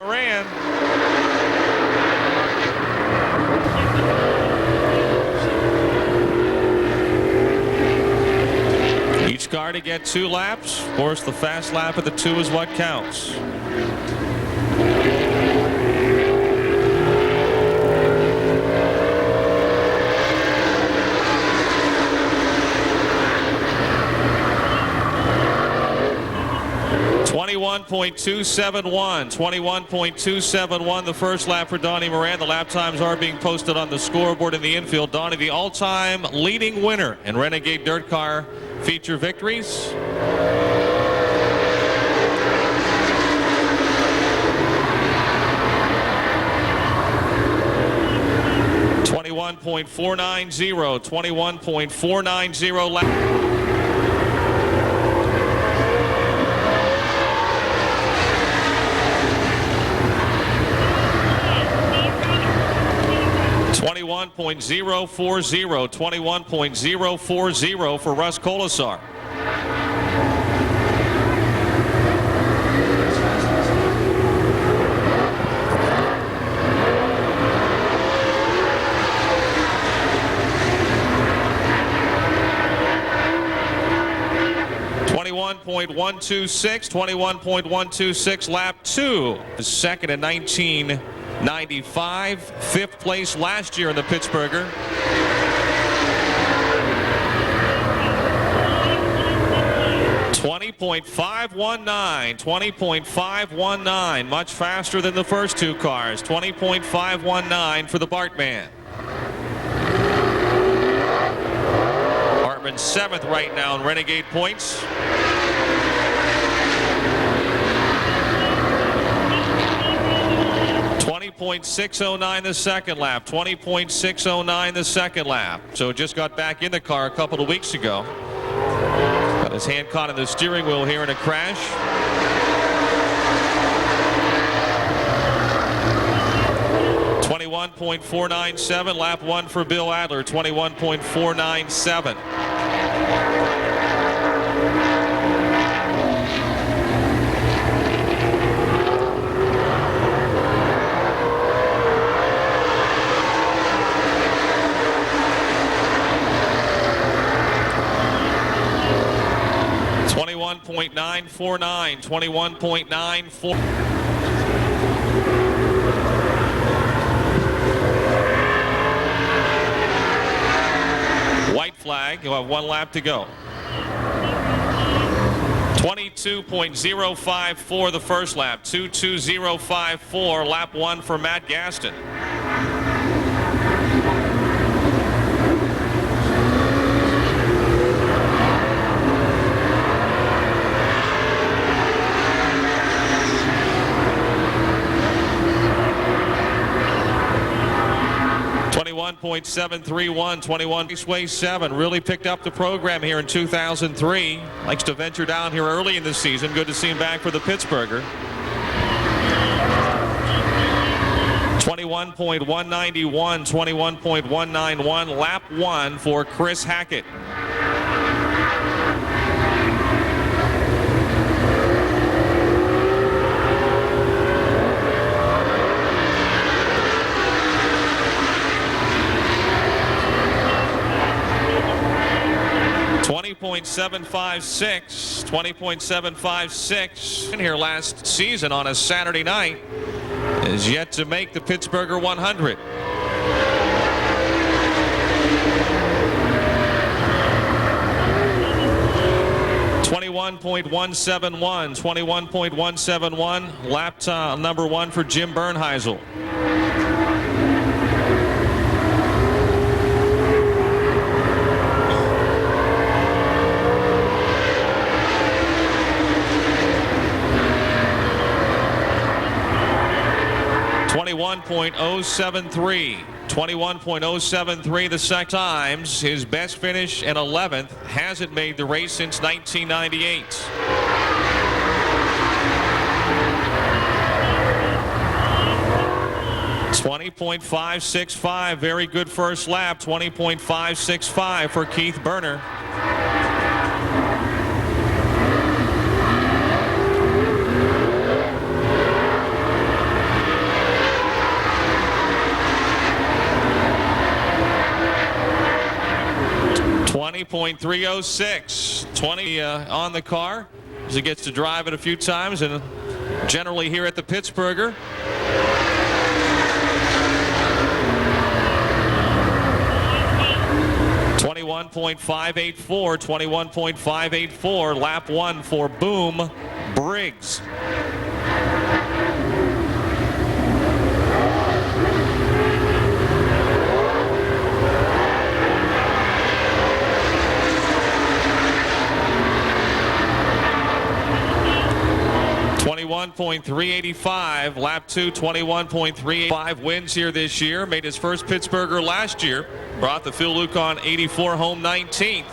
Moran. Each car to get 2 laps. Of course, the fast lap of the 2 is what counts. .271 the first lap for Donnie Moran. The lap times are being posted on the scoreboard in the infield. Donnie, the all-time leading winner in Renegade Dirt Car feature victories. .21.490 lap. 21.040 for Russ Colasar. .126 lap 2. Second in 1995, 5th place last year in the Pittsburgher. .20.519, much faster than the first 2 cars. 20.519 for the Bartman. Hartman 7th right now in Renegade points. .609 the second lap. 20.609 the second lap. So just got back in the car a couple of weeks ago. Got his hand caught in the steering wheel here in a crash. .21.497 lap 1 for Bill Adler. 21.497. .949, 21.94. White flag. You'll have 1 lap to go. 22.054 the first lap. 22054 lap 1 for Matt Gaston. .731, 21 Speedway 7 really picked up the program here in 2003. Likes to venture down here early in the season. Good to see him back for the Pittsburgher. 21.191, 21.191 lap 1 for Chris Hackett. .756 in here last season on a Saturday night is yet to make the Pittsburgher 100. .21.171 lap number 1 for Jim Bernheisel. .21.073 the second times. His best finish in 11th. Hasn't made the race since 1998. .20.565, very good first lap. 20.565 for Keith Berner. 20.306. 20 on the car as he gets to drive it a few times, and generally here at the Pittsburgher. .584, lap 1 for Boom Briggs. .385, lap 2, 21.385. Wins here this year. Made his first Pittsburgher last year. Brought the Phil Lucon 84 home 19th.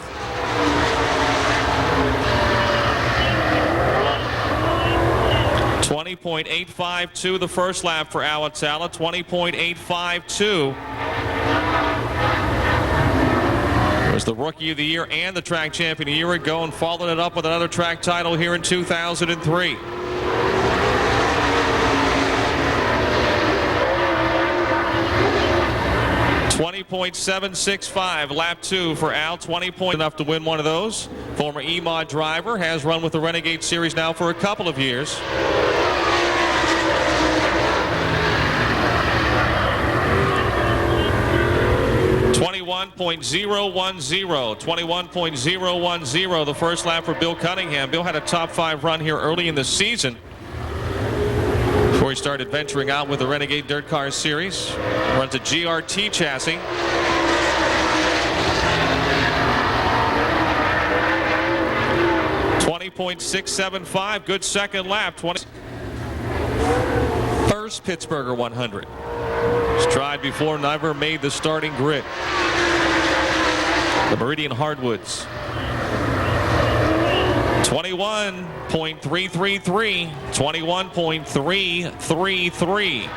.852 the first lap for Awatala. 20.852. Was the Rookie of the Year and the Track Champion a year ago, and followed it up with another track title here in 2003. .765, lap 2 for Al. 20 points enough to win one of those. Former EMOD driver, has run with the Renegade series now for a couple of years. .21.010, the first lap for Bill Cunningham. Bill had a top 5 run here early in the season before he started venturing out with the Renegade Dirtcar series. Runs a GRT chassis. .675, good second lap. First Pittsburgher 100. He's tried before, never made the starting grid. The Meridian Hardwoods. 21.333, 21.333.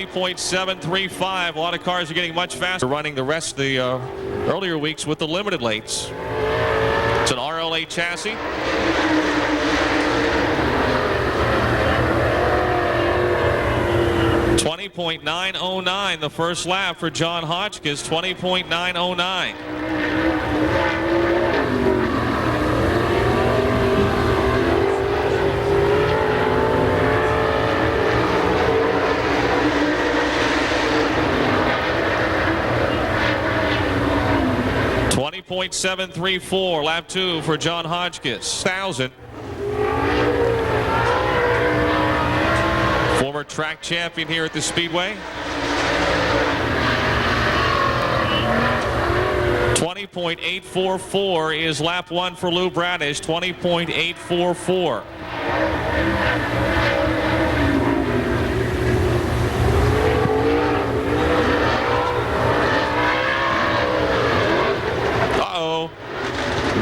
.735. A lot of cars are getting much faster, running the rest of the earlier weeks with the limited lates. It's an RLA chassis. .909 the first lap for John Hotchkiss. 20.909. .734, lap 2 for John Hotchkiss. 1,000. Former track champion here at the Speedway. 20.844 is lap 1 for Lou Bradish. 20.844.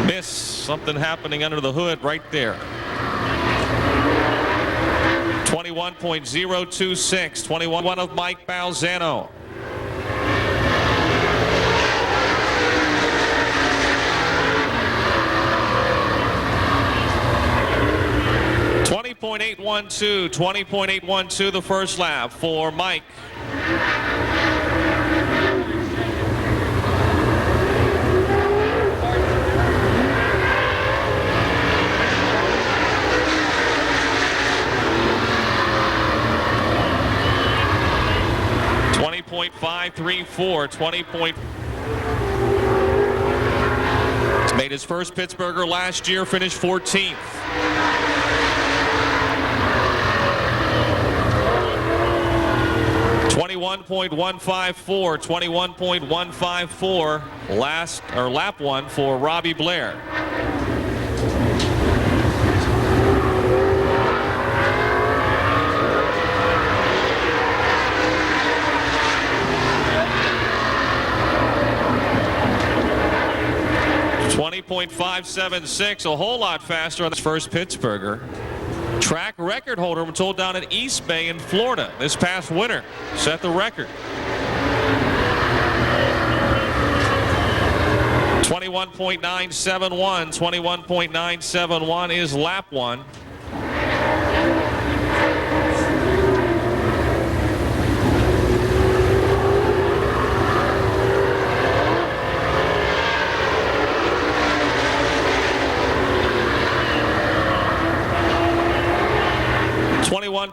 Miss. Something happening under the hood right there. 21.026. 21 of Mike Balzano. .812 the first lap for Mike. .534, 20 point. Made his first Pittsburgher last year, finished 14th. .21.154, lap 1 for Robbie Blair. .576, a whole lot faster on his first Pittsburgher. Track record holder, we're told, down at East Bay in Florida this past winter. Set the record. 21. 21.971. 21.971 is lap 1.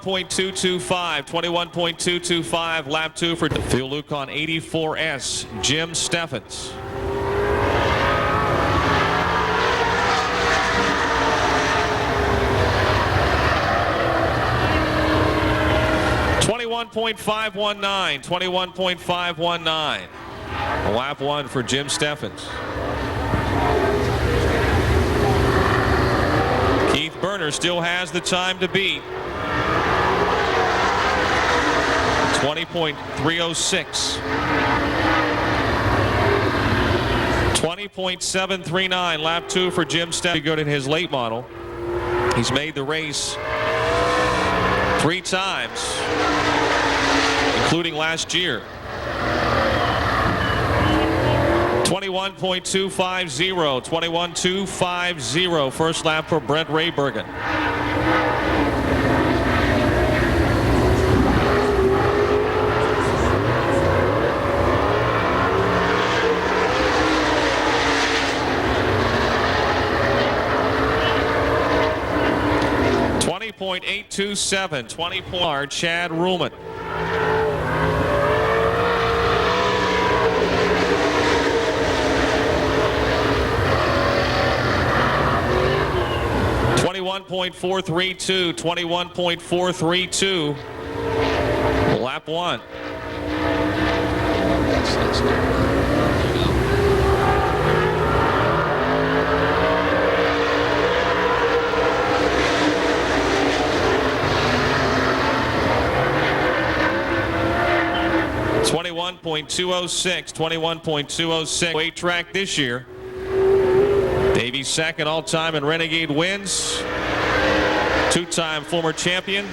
.225, lap 2 for Phil Luke on 84S, Jim Steffens. .519, lap 1 for Jim Steffens. Keith Berner still has the time to beat. 20.306. 20.739, lap 2 for Jim Steffens. Good in his late model. He's made the race 3 times, including last year. 21.250, 21.250, first lap for Brent Raybergen. .827, 20 Chad Ruhlman. .432, 21.432, lap 1. 21.206, 21.206. Weight track this year. Davies second all-time in Renegade wins. 2-time former champion.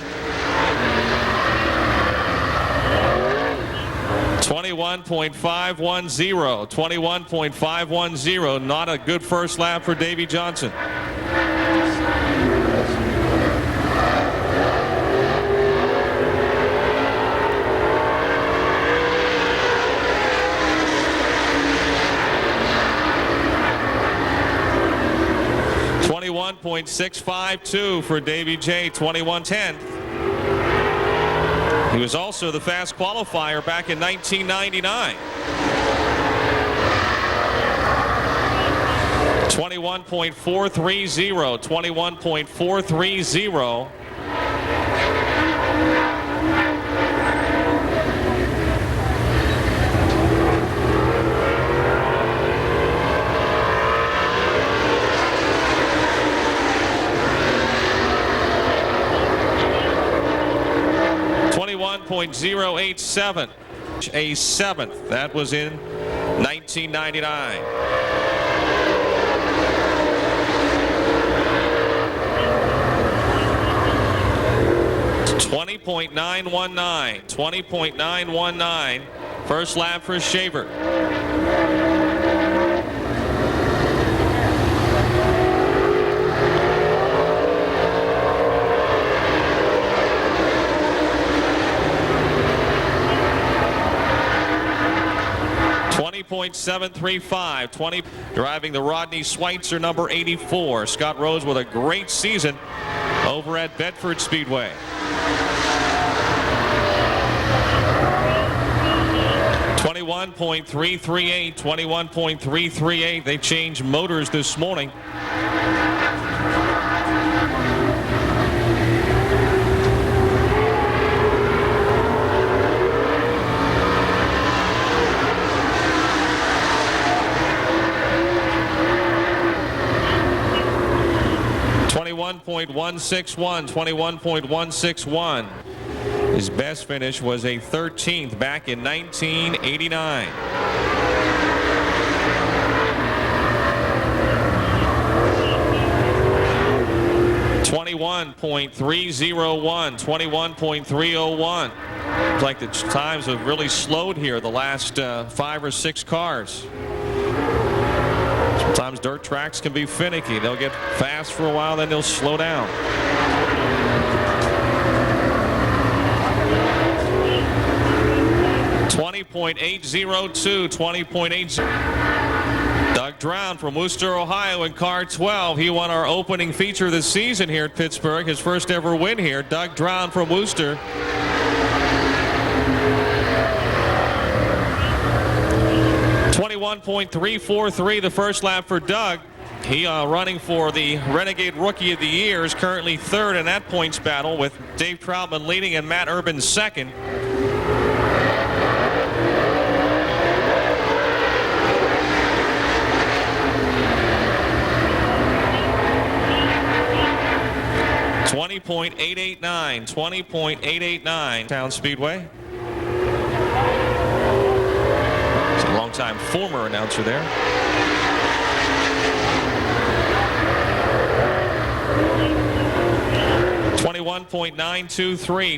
21.510, 21.510. Not a good first lap for Davey Johnson. .652 for Davey J. 21.10. He was also the fast qualifier back in 1999. 21.430, 21.430. .087, a 7th. That was in 1999. .919, 20.919. First lap for Shaver. .735, 20, driving the Rodney Schweitzer number 84. Scott Rose with a great season over at Bedford Speedway. .338, 21.338. They changed motors this morning. .161, 21.161. His best finish was a 13th back in 1989. .21.301, 21.301. Looks like the times have really slowed here the last 5 or 6 cars. Sometimes dirt tracks can be finicky. They'll get fast for a while, then they'll slow down. .802, 20.80. Doug Drown from Worcester, Ohio in car 12. He won our opening feature this season here at Pittsburgh. His first ever win here. Doug Drown from Worcester. .343 the first lap for Doug. He running for the Renegade Rookie of the Year, is currently third in that points battle with Dave Troutman leading and Matt Urban second. .20.889 Town Speedway. He's a longtime former announcer there.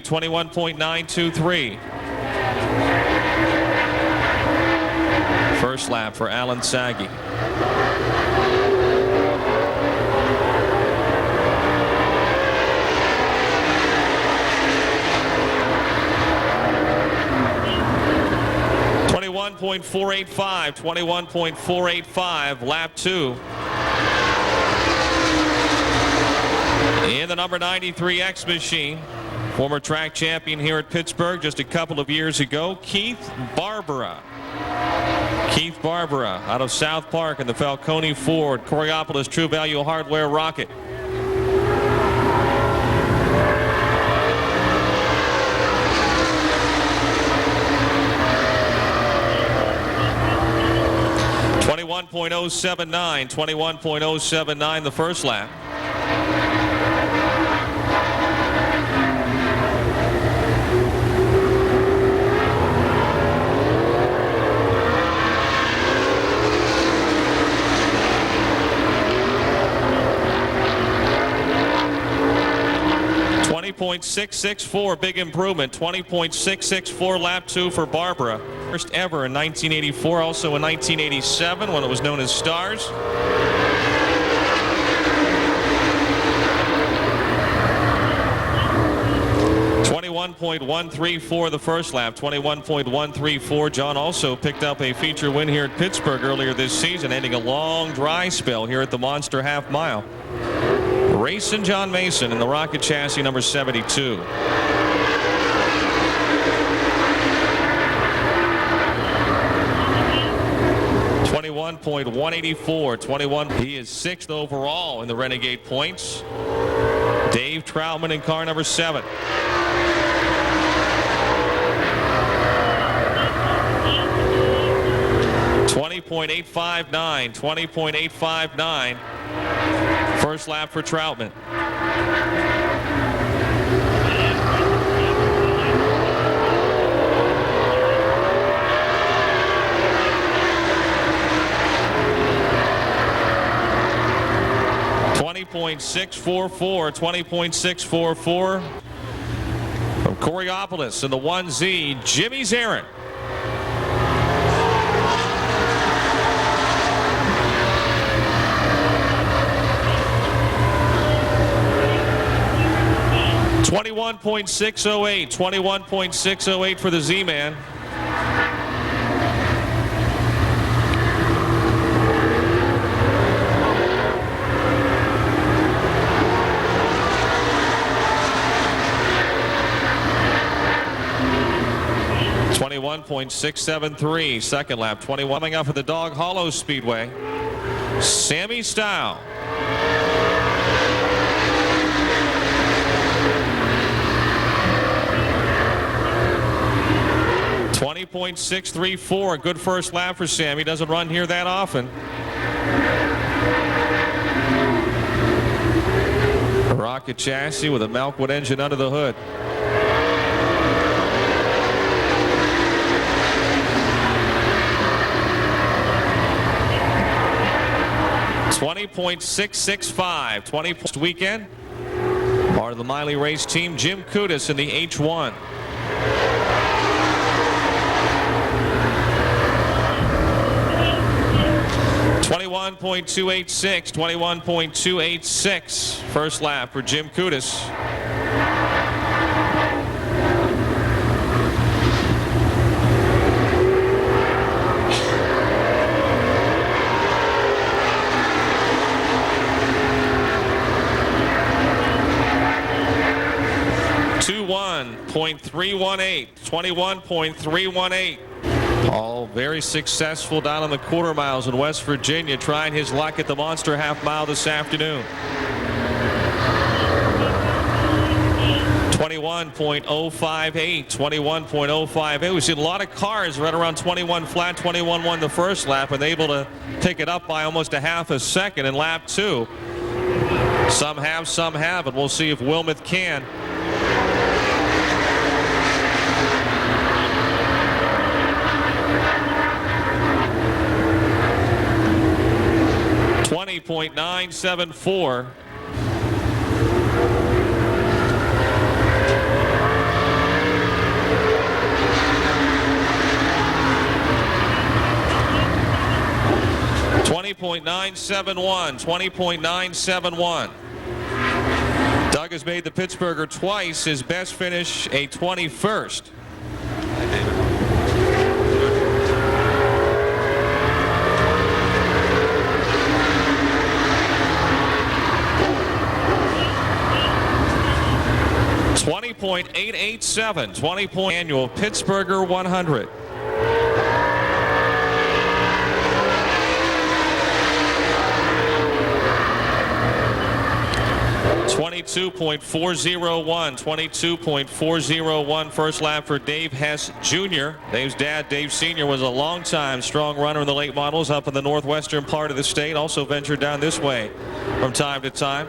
.21.923. First lap for Alan Saggy. .21.485, lap 2. In the number 93 X machine, former track champion here at Pittsburgh just a couple of years ago, Keith Barbara. Keith Barbara out of South Park in the Falcone Ford Coriopolis True Value Hardware Rocket. .21.079 the first lap. .664, big improvement. 20.664 lap 2 for Barbara. First ever in 1984, also in 1987 when it was known as Stars. .21.134 the first lap. 21.134. John also picked up a feature win here at Pittsburgh earlier this season, ending a long dry spell here at the Monster Half Mile. Racing John Mason in the Rocket chassis number 72. .21.184. He is 6th overall in the Renegade points. Dave Troutman in car number 7. .20.859. First lap for Troutman. .20.644 from Coriopolis in the 1Z, Jimmy Zarin. .21.608 for the Z-Man. .21.673 second lap. 21 coming up for the Dog Hollow Speedway. Sammy Style. .634, a good first lap for Sammy. Doesn't run here that often. A rocket chassis with a Melkwood engine under the hood. .20.665, 20 weekend. Part of the Miley race team, Jim Kudis in the H1. 21.286, 21.286. First lap for Jim Kudus. .318, 21.318. Paul very successful down on the quarter miles in West Virginia, trying his luck at the Monster Half Mile this afternoon. 21.058, 21.058. We've seen a lot of cars right around 21 flat, 21.1 the first lap, and able to pick it up by almost a half a second in lap 2. Some have, some haven't. We'll see if Wilmoth can. 20.974. .971. Doug has made the Pittsburgher twice. His best finish a 21st. 20.887, 20-point annual Pittsburgher 100. .22.401 first lap for Dave Hess Jr. Dave's dad, Dave Sr., was a long-time strong runner in the late models up in the northwestern part of the state. Also ventured down this way from time to time.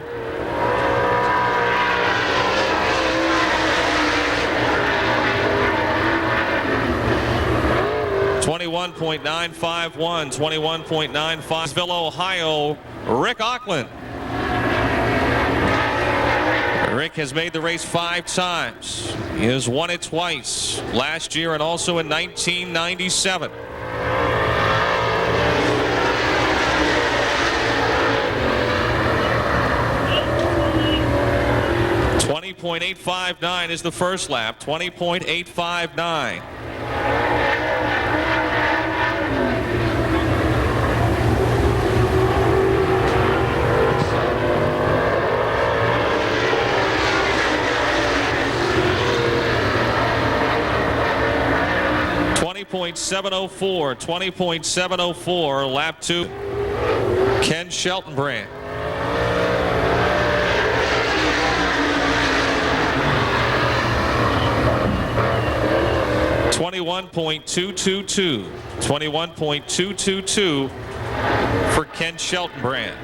21.951, 21.95. Ohio, Rick Auckland. Rick has made the race 5 times. He has won it twice, last year and also in 1997. .859 is the first lap. 20.859. .704, 20.704, lap 2. Ken Sheltonbrand. .21.222, 21.222 for Ken Sheltonbrand.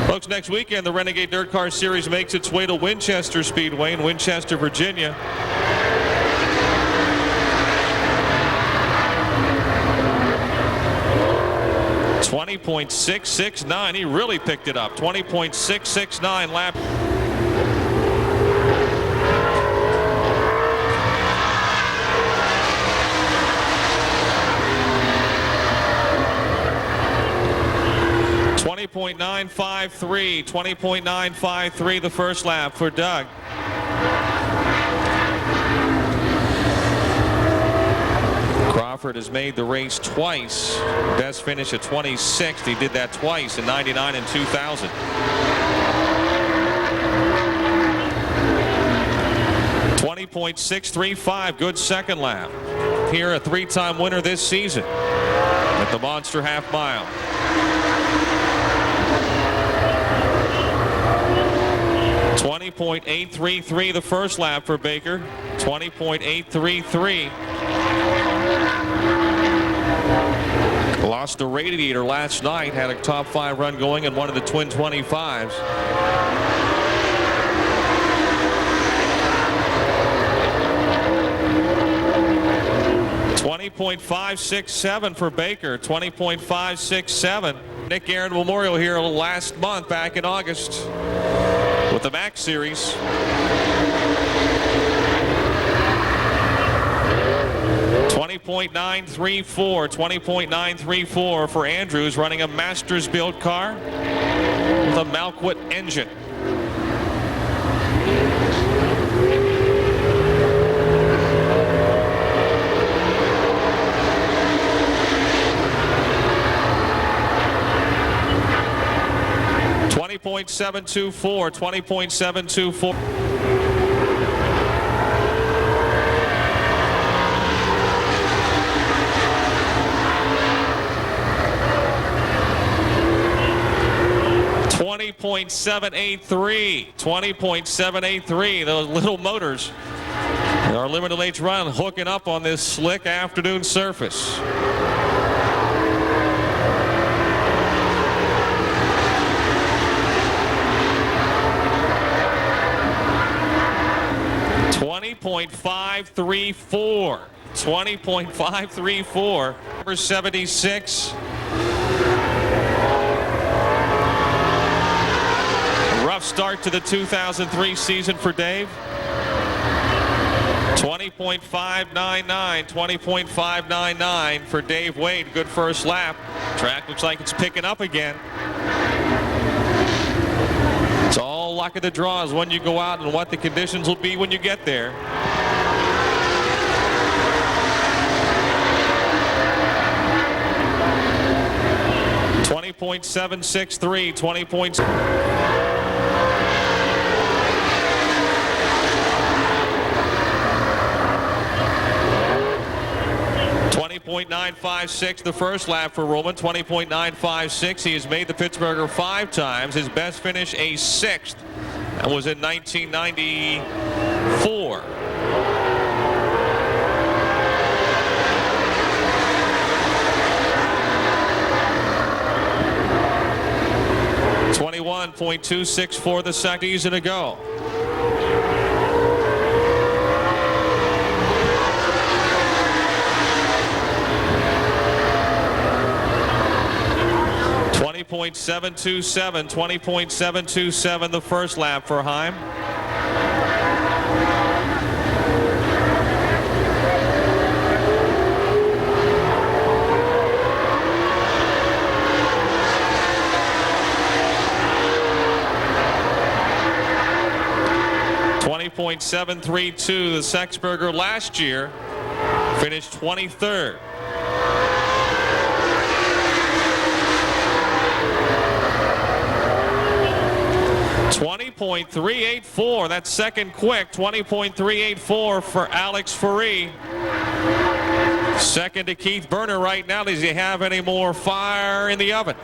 Folks, next weekend the Renegade Dirtcar Series makes its way to Winchester Speedway in Winchester, Virginia. 20.669. He really picked it up. 20.669 lap. .953. 20.953 the first lap for Doug. Crawford has made the race twice. Best finish at 26th. He did that twice in 99 and 2000. .635. Good second lap. Here, a 3-time winner this season at the Monster Half Mile. .833 the first lap for Baker. 20.833. Lost a radiator last night, had a top 5 run going in one of the twin 25s. .567 for Baker, 20.567. Nick Aaron Memorial here last month, back in August, with the Max Series. 20.934. 20.934 for Andrews, running a Masters built car with a Malquit engine. .724. 20.724. .783. 20.783. Those little motors, our limited H run, hooking up on this slick afternoon surface. .534. 20.534. Number 76. Rough start to the 2003 season for Dave. 20.599. 20.599 for Dave Wade. Good first lap. Track looks like it's picking up again. It's all luck of the draw is when you go out and what the conditions will be when you get there. .763. 20 points. .956 the first lap for Roman. 20.956. He has made the Pittsburgher 5 times. His best finish a 6th. That was in 1994. .21.264 the second season ago. .727. 20.727 the first lap for Heim. .732 the Sexberger last year, finished 23rd. .384, that's second quick. 20.384 for Alex Ferree. Second to Keith Berner right now. Does he have any more fire in the oven?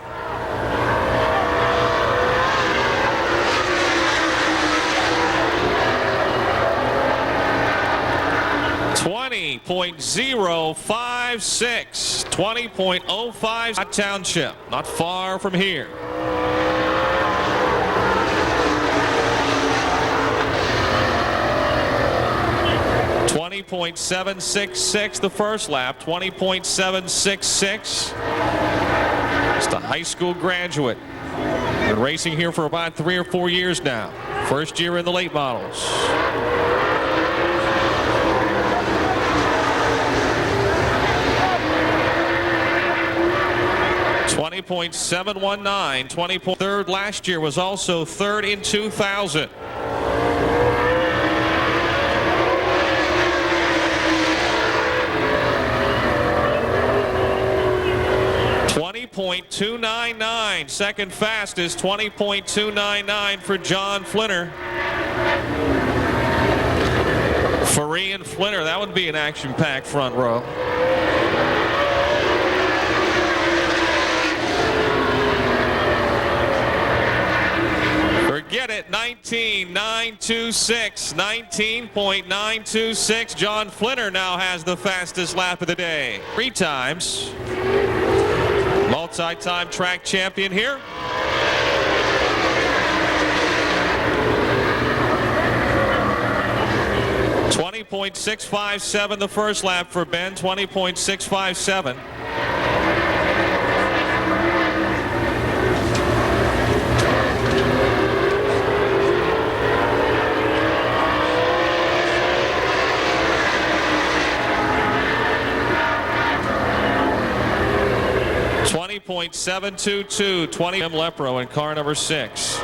.056. 20.05 Township, not far from here. .766 the first lap. 20.766. Just a high school graduate. Been racing here for about 3 or 4 years now. First year in the late models. .719. 20.3 last year, was also third in 2000. .299, second fastest. 20.299 for John Flinner. Ferree and Flinner, that would be an action-packed front row. Forget it. 19.926. 19.926. John Flinner now has the fastest lap of the day. 3 times. Multi-time track champion here. .657 the first lap for Ben. 20.657. 20.722. 20. Jim Lepro in car number 6.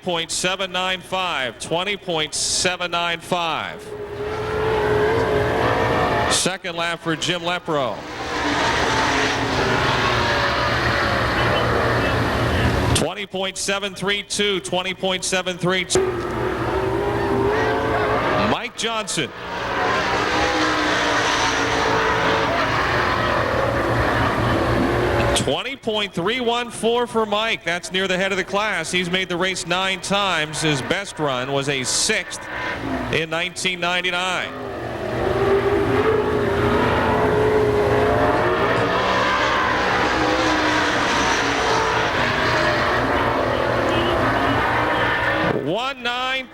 .795. 20.795. Second lap for Jim Lepro. 20.732. 20.732. Mike Johnson. .314 for Mike. That's near the head of the class. He's made the race 9 times. His best run was a 6th in 1999.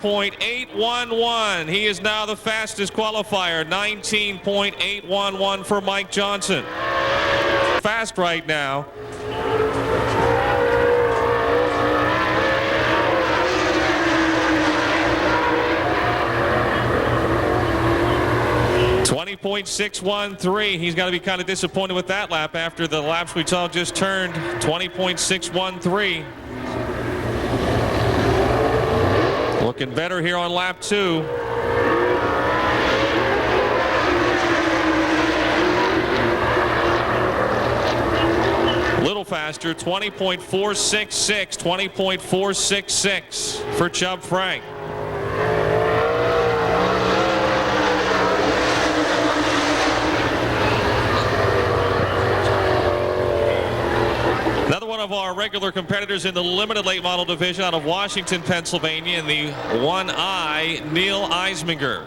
.811. He is now the fastest qualifier. 19.811 for Mike Johnson. Fast right now. .613. He's got to be kind of disappointed with that lap after the laps we saw just turned. 20.613. Looking better here on lap 2. Little faster, 20.466. 20.466 for Chubb Frank. Another one of our regular competitors in the limited late model division out of Washington, Pennsylvania, in the 1I, Neil Eisminger.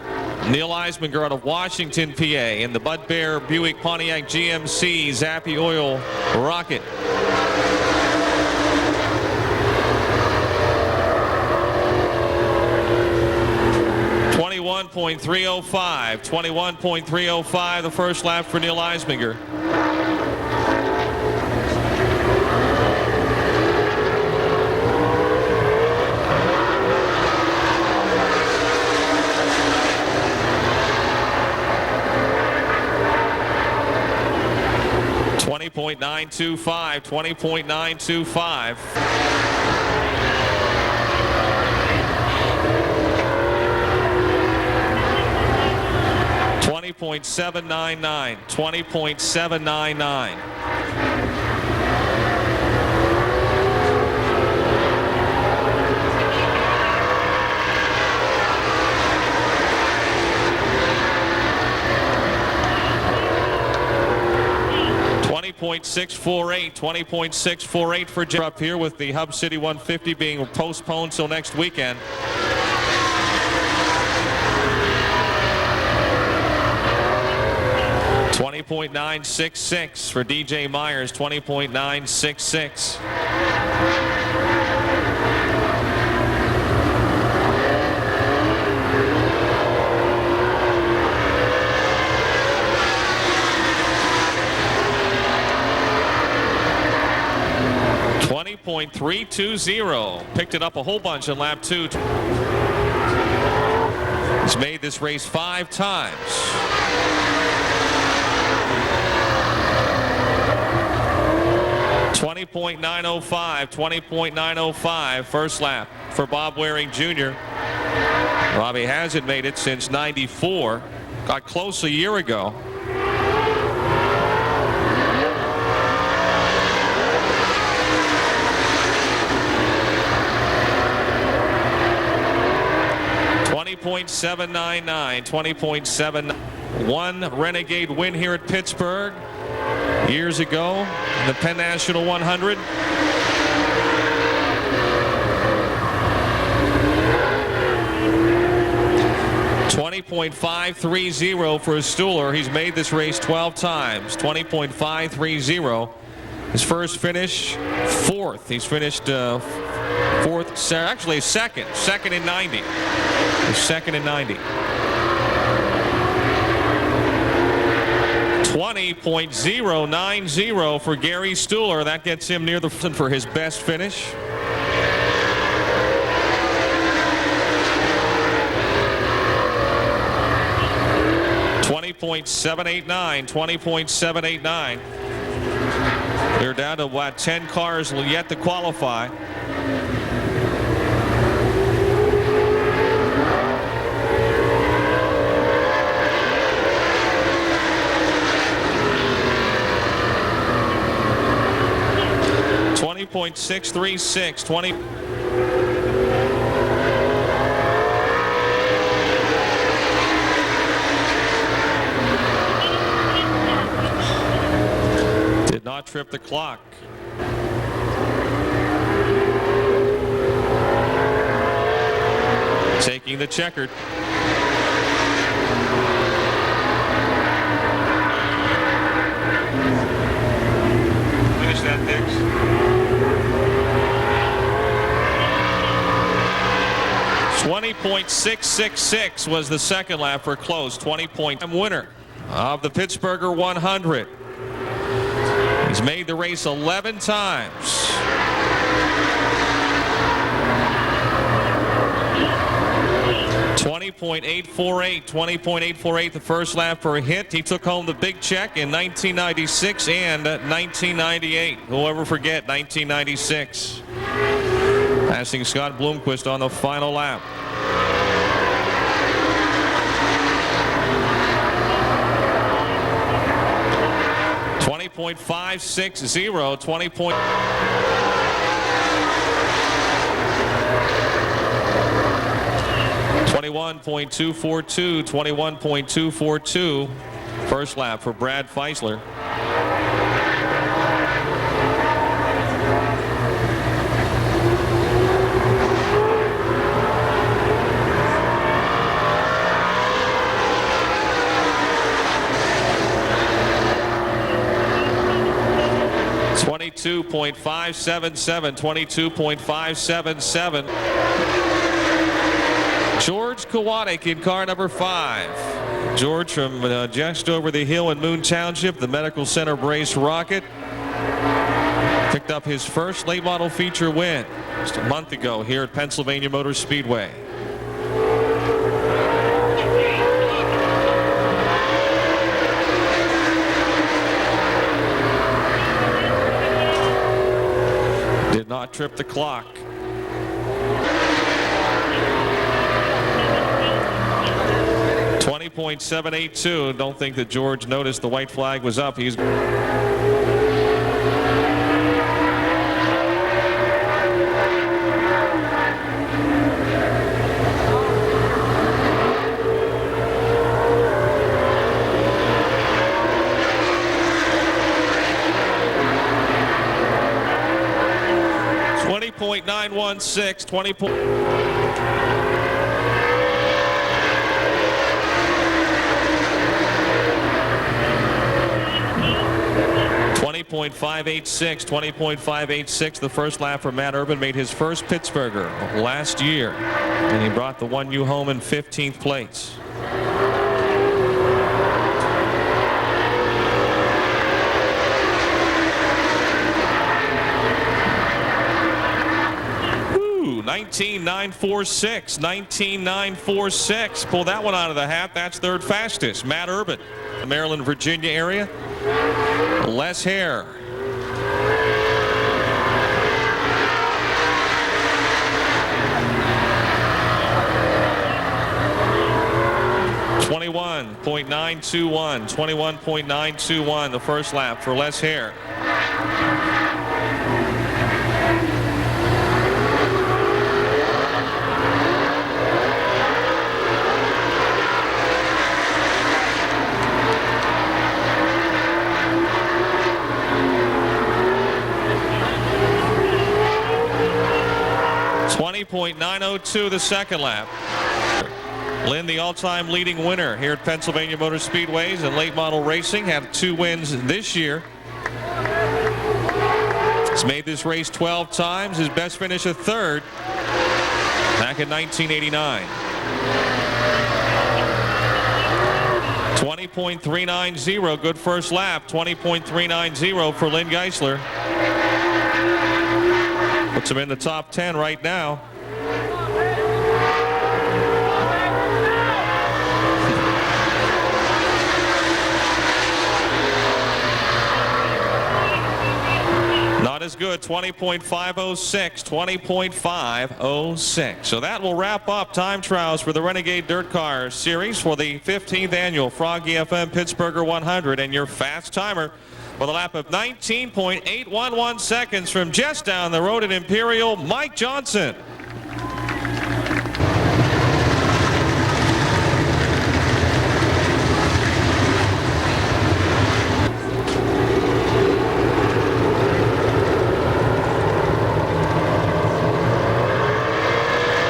Neil Eisminger out of Washington, PA, in the Bud Bear Buick Pontiac GMC Zappy Oil Rocket. .305. 21.305 the first lap for Neil Eisminger. .925. 20.925. .799. 20.799. .648. 20.648 for Jim up here with the Hub City 150 being postponed till next weekend. .966 for DJ Myers. 20.966. .320. Picked it up a whole bunch in lap 2. He's made this race 5 times. .905. 20.905 first lap for Bob Waring Jr. Bobby hasn't made it since '94. Got close a year ago. .799. 20.7. One Renegade win here at Pittsburgh years ago in the Penn National 100. .530 for Stuhler. He's made this race 12 times. 20.530. His first finish, 4th. He's finished 4th, actually second in 90. He's second in 90. 20.090 for Gary Stuhler. That gets him near the front for his best finish. $20.789. They're down to what, 10 cars yet to qualify. .636. 20. Did not trip the clock. Taking the checkered. Finish that, Dix. .666 was the second lap for close. 20-point winner of the Pittsburgher 100. He's made the race 11 times. .848 the first lap for a hit. He took home the big check in 1996 and 1998. Who'll ever forget 1996? Passing Scott Bloomquist on the final lap. .560. 20 point. .21.242. First lap for Brad Feisler. .22.577. George Kowanek in car number 5. George from just over the hill in Moon Township, the Medical Center Brace Rocket. Picked up his first late model feature win just a month ago here at Pennsylvania Motor Speedway. Did not trip the clock. .782. Don't think that George noticed the white flag was up. He's .916. 20. .586. The first lap for Matt Urban made his first Pittsburgher last year, and he brought the 1U home in 15th place. Ooh, 19.946. Pull that one out of the hat. That's third fastest. Matt Urban, the Maryland, Virginia area. Les Hare. .21.921. The first lap for Les Hare. .902 the second lap. Lynn, the all-time leading winner here at Pennsylvania Motor Speedways and late model racing, had 2 wins this year. He's made this race 12 times. His best finish a third back in 1989. 20.390, good first lap. 20.390 for Lynn Geisler. Puts him in the top 10 right now. Not as good, 20.506, 20.506. So that will wrap up time trials for the Renegade Dirt Car Series for the 15th annual Froggy FM Pittsburgher 100. And your fast timer with a lap of 19.811 seconds from just down the road at Imperial, Mike Johnson.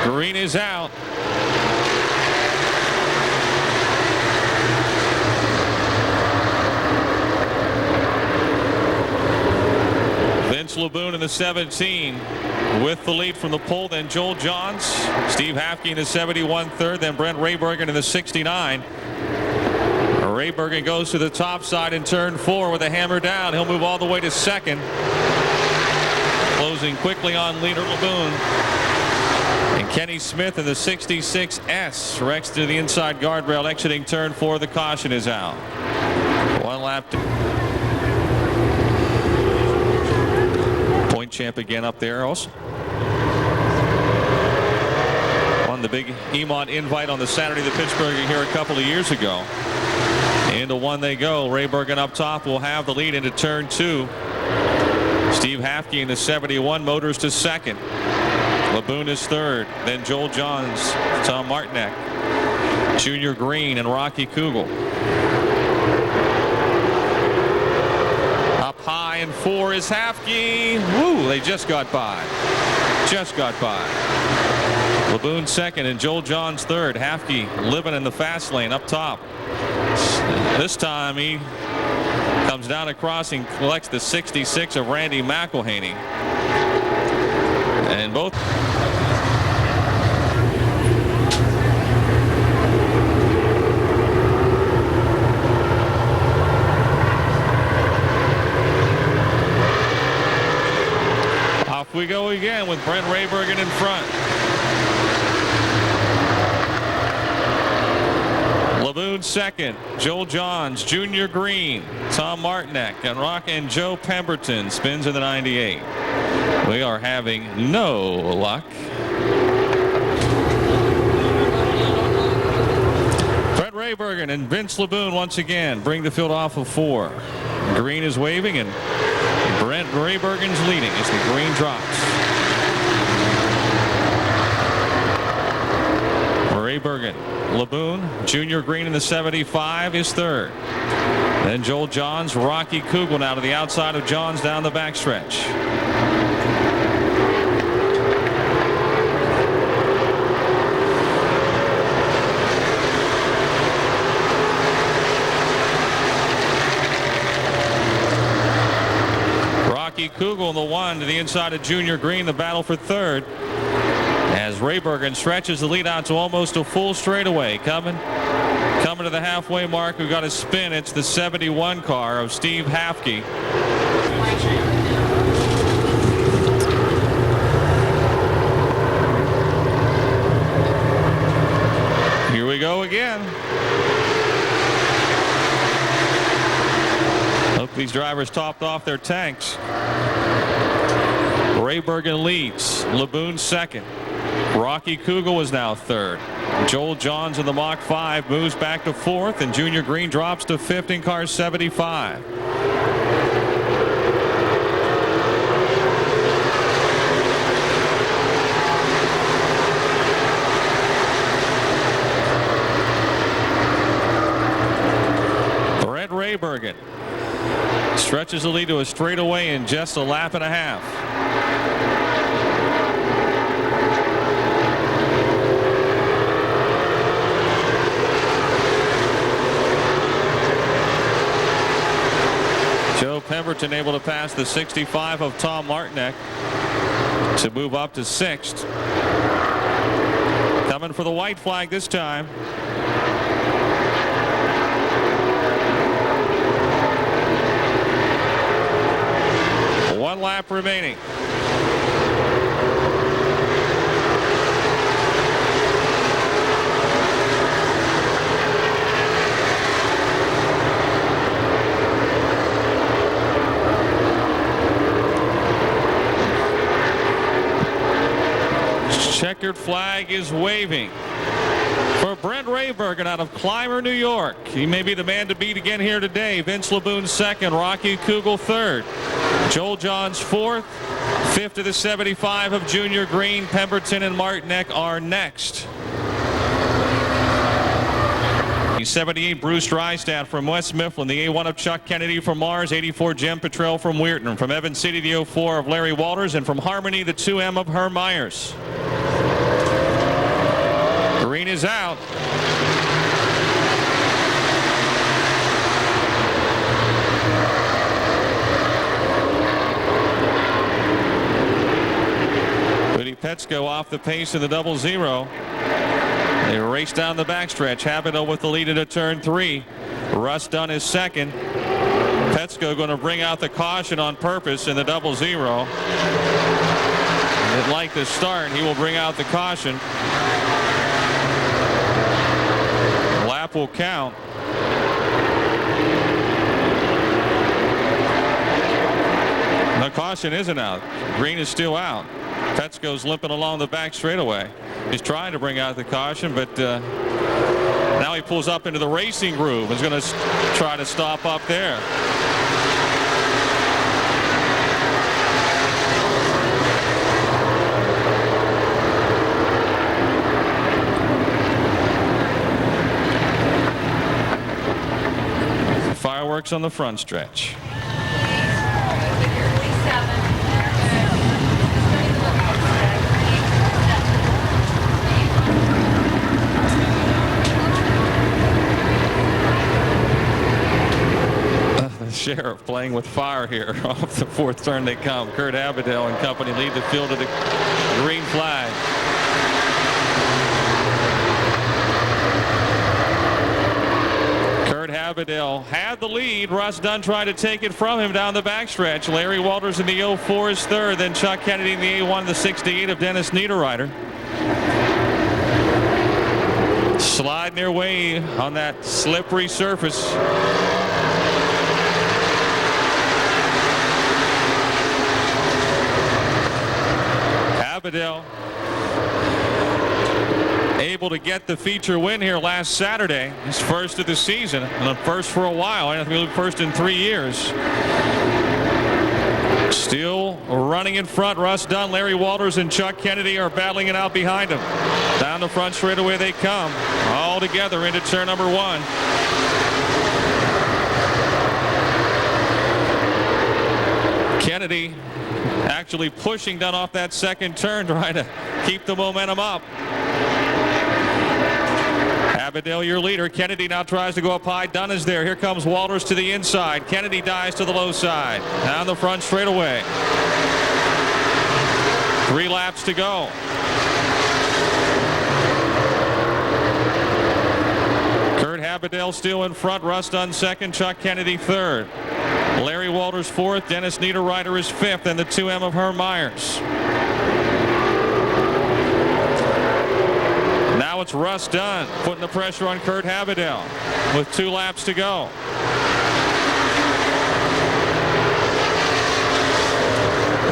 Green is out. Vince LeBoon in the 17 with the lead from the pole, then Joel Johns, Steve Hafke in the 71 third, then Brent Raybergen in the 69. Raybergen goes to the top side in turn 4 with a hammer down. He'll move all the way to second. Closing quickly on leader LeBoon. And Kenny Smith in the 66S wrecks to the inside guardrail exiting turn 4. The caution is out. One lap to point champ again up there also. Won the big Emont invite on the Saturday the Pittsburgher here a couple of years ago. Into one they go. Raybergen up top will have the lead into turn 2. Steve Hafke in the 71 motors to second. LeBoon is third, then Joel Johns, Tom Martinek, Junior Green, and Rocky Kugel. Up high in 4 is Hafke. Woo, they just got by. Just got by. LeBoon second and Joel Johns third. Hafke living in the fast lane up top. This time he comes down a crossing, collects the 66 of Randy McElhaney. And both off we go again with Brent Raybergen in front. LeBoon second, Joel Johns, Junior Green, Tom Martinek, and Rock and Joe Pemberton spins in the 98. We are having no luck. Brent Raybergen and Vince LeBoon once again bring the field off of 4. Green is waving and Brent Raybergen's leading as the green drops. Raybergen, LeBoon, Junior Green in the 75 is third. Then Joel Johns, Rocky Kugel now to the outside of Johns down the backstretch. Rocky Kugel in the 1 to the inside of Junior Green, the battle for third. As Raybergen stretches the lead out to almost a full straightaway. Coming to the halfway mark. We've got a spin. It's the 71 car of Steve Hafke. Here we go again. Hope these drivers topped off their tanks. Raybergen leads. LeBoon second. Rocky Kugel is now third. Joel Johns in the Mach 5 moves back to 4th, and Junior Green drops to 5th in car 75. Brent Raybergen stretches the lead to a straightaway in just a lap and a half. Joe Pemberton able to pass the 65 of Tom Martinek to move up to 6th. Coming for the white flag this time. remaining. Checkered flag is waving for Brent Raybergen out of Clymer, New York. He may be the man to beat again here today. Vince Laboon second, Rocky Kugel third, Joel Johns fourth, fifth to the 75 of Junior Green. Pemberton and Martinek are next. 78 Bruce Drystad from West Mifflin, the A1 of Chuck Kennedy from Mars, 84 Jim Petrell from Weirton, from Evans City the 04 of Larry Walters, and from Harmony the 2M of Herm Myers. Green is out. Woody Petsko off the pace in the 00. They race down the backstretch. Habido with the lead into turn 3. Russ Dunn is second. Petsko going to bring out the caution on purpose in the 00. They'd like to start. He will bring out the caution. Lap will count. The caution isn't out. Green is still out. Petsko's limping along the back straightaway. He's trying to bring out the caution, but now he pulls up into the racing groove. He's going to try to stop up there. Fireworks on the front stretch. Sheriff playing with fire here. Off the fourth turn they come. Kurt Abadell and company lead the field to the green flag. Kurt Abadell had the lead. Russ Dunn tried to take it from him down the backstretch. Larry Walters in the 04 is third. Then Chuck Kennedy in the A1, the 68 of Dennis Niederreiter. Sliding their way on that slippery surface. Abadell able to get the feature win here last Saturday. His first of the season, and the first for a while. I think first in 3 years. Still running in front. Russ Dunn, Larry Walters, and Chuck Kennedy are battling it out behind him. Down the front straightaway they come, all together into turn number 1. Kennedy actually pushing Dunn off that second turn, trying to keep the momentum up. Abadell, your leader. Kennedy now tries to go up high. Dunn is there. Here comes Walters to the inside. Kennedy dives to the low side. Down the front straightaway. 3 laps to go. Kurt Abadell still in front. Russ Dunn second. Chuck Kennedy third. Larry Walters fourth. Dennis Niederreiter is fifth, and the 2M of Herm Myers. Now it's Russ Dunn putting the pressure on Kurt Abadell with 2 laps to go.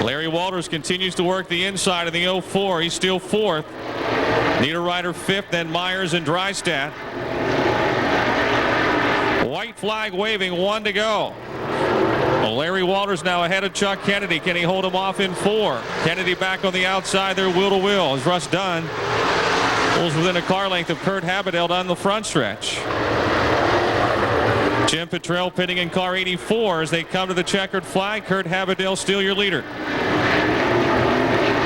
Larry Walters continues to work the inside of the 04. He's still fourth. Niederreiter fifth, then Myers and Drystad. White flag waving, 1 to go. Well, Larry Walters now ahead of Chuck Kennedy. Can he hold him off in 4? Kennedy back on the outside there, wheel to wheel, as Russ Dunn pulls within a car length of Kurt Abadell down the front stretch. Jim Petrell pitting in car 84 as they come to the checkered flag. Kurt Abadell still your leader.